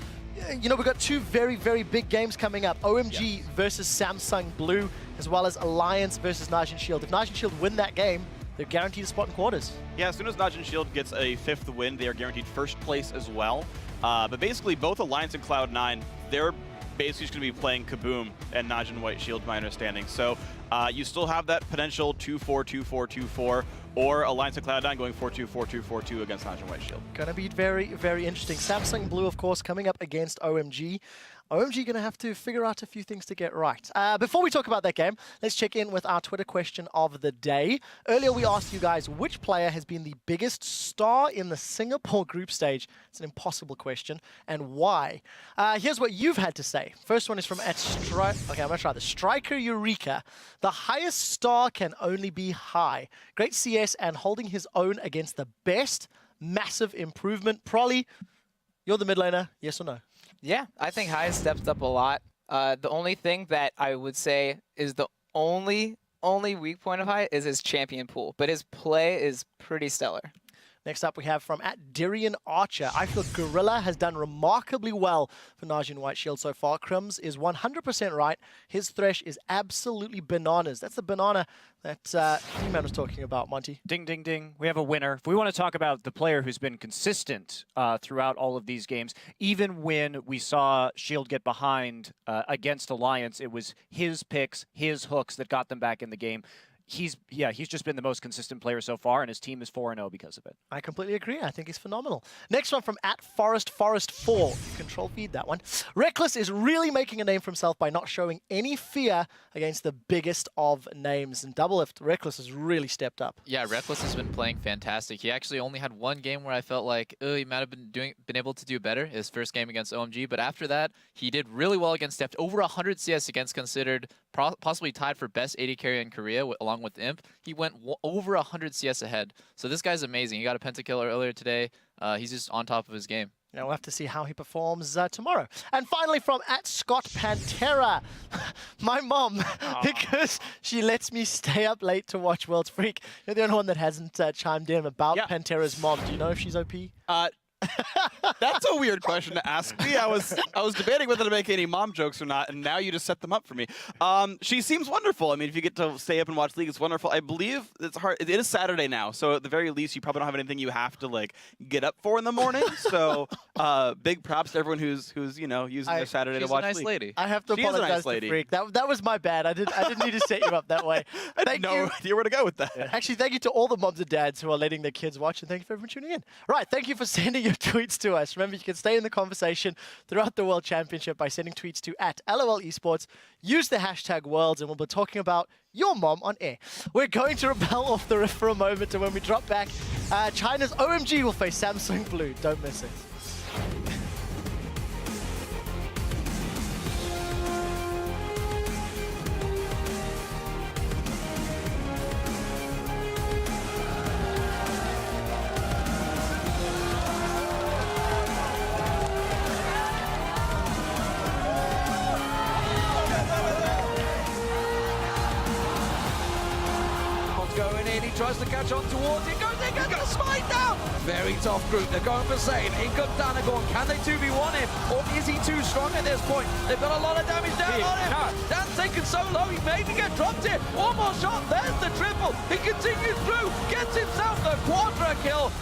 We've got two very, very big games coming up. OMG versus Samsung Blue, as well as Alliance versus NaJin Shield. If NaJin Shield win that game, they're guaranteed a spot in quarters. Yeah, as soon as NaJin Shield gets a 5th win, they are guaranteed first place as well. But basically, both Alliance and Cloud9, they're basically just going to be playing KaBuM and NaJin White Shield, my understanding. So you still have that potential 2-4, 2-4, 2-4, or Alliance and Cloud9 going 4-2, 4-2, 4-2 against NaJin White Shield. Going to be very, very interesting. Samsung Blue, of course, coming up against OMG. OMG going to have to figure out a few things to get right. Before we talk about that game, let's check in with our Twitter question of the day. Earlier, we asked you guys which player has been the biggest star in the Singapore group stage. It's an impossible question, and why? Here's what you've had to say. First one is from Okay, I'm going to try this. Striker Eureka. The highest star can only be high. Great CS and holding his own against the best. Massive improvement. Prolly, you're the mid laner. Yes or no? Yeah, I think High stepped up a lot. The only thing that I would say is the only weak point of High is his champion pool, but his play is pretty stellar. Next up, we have from @Dirian Archer. I feel Gorilla has done remarkably well for NaJin White Shield so far. Crims is 100% right. His Thresh is absolutely bananas. That's the banana that D-Man was talking about, Monty. Ding, ding, ding. We have a winner. If we want to talk about the player who's been consistent throughout all of these games, even when we saw Shield get behind against Alliance, it was his picks, his hooks that got them back in the game. He's just been the most consistent player so far, and his team is 4-0 because of it. I completely agree. I think he's phenomenal. Next one from @ForestForest4. Control feed that one. Reckless is really making a name for himself by not showing any fear against the biggest of names. And Doublelift, Reckless has really stepped up. Yeah, Reckless has been playing fantastic. He actually only had one game where I felt like he might have been able to do better. His first game against OMG, but after that, he did really well against Deft. Over 100 CS against considered possibly tied for best AD carry in Korea, along with Imp. He went over 100 CS ahead. So this guy's amazing. He got a pentakill earlier today. He's just on top of his game. Yeah, we'll have to see how he performs tomorrow. And finally from @ScottPantera. My mom, because she lets me stay up late to watch World's Freak. You're the only one that hasn't chimed in about Pantera's mom. Do you know if she's OP? That's a weird question to ask me. I was debating whether to make any mom jokes or not, and now you just set them up for me. She seems wonderful. I mean, if you get to stay up and watch League, it's wonderful. I believe it's hard. It is Saturday now, so at the very least, you probably don't have anything you have to like get up for in the morning. So big props to everyone who's using their Saturday to watch She's a nice League. lady. I have to apologize to Freak. That was my bad. I didn't need to set you up that way. I had no idea where to go with that. Actually, thank you to all the moms and dads who are letting their kids watch, and thank you for everyone tuning in. Right, thank you for sending your tweets to us. Remember, you can stay in the conversation throughout the World Championship by sending tweets to @LOL Esports. Use the hashtag Worlds, and we'll be talking about your mom on air. We're going to rebel off the riff for a moment, and when we drop back, China's OMG will face Samsung Blue. Don't miss it. Tries to catch on towards it, goes in, gets the smite down! Very tough group, they're going for save. In comes Danagon, can they 2v1 him? Or is he too strong at this point? They've got a lot of damage down on him. Dan's taken so low, he maybe get dropped here. One more shot, there's the triple. He continues through, gets himself the quadra kill.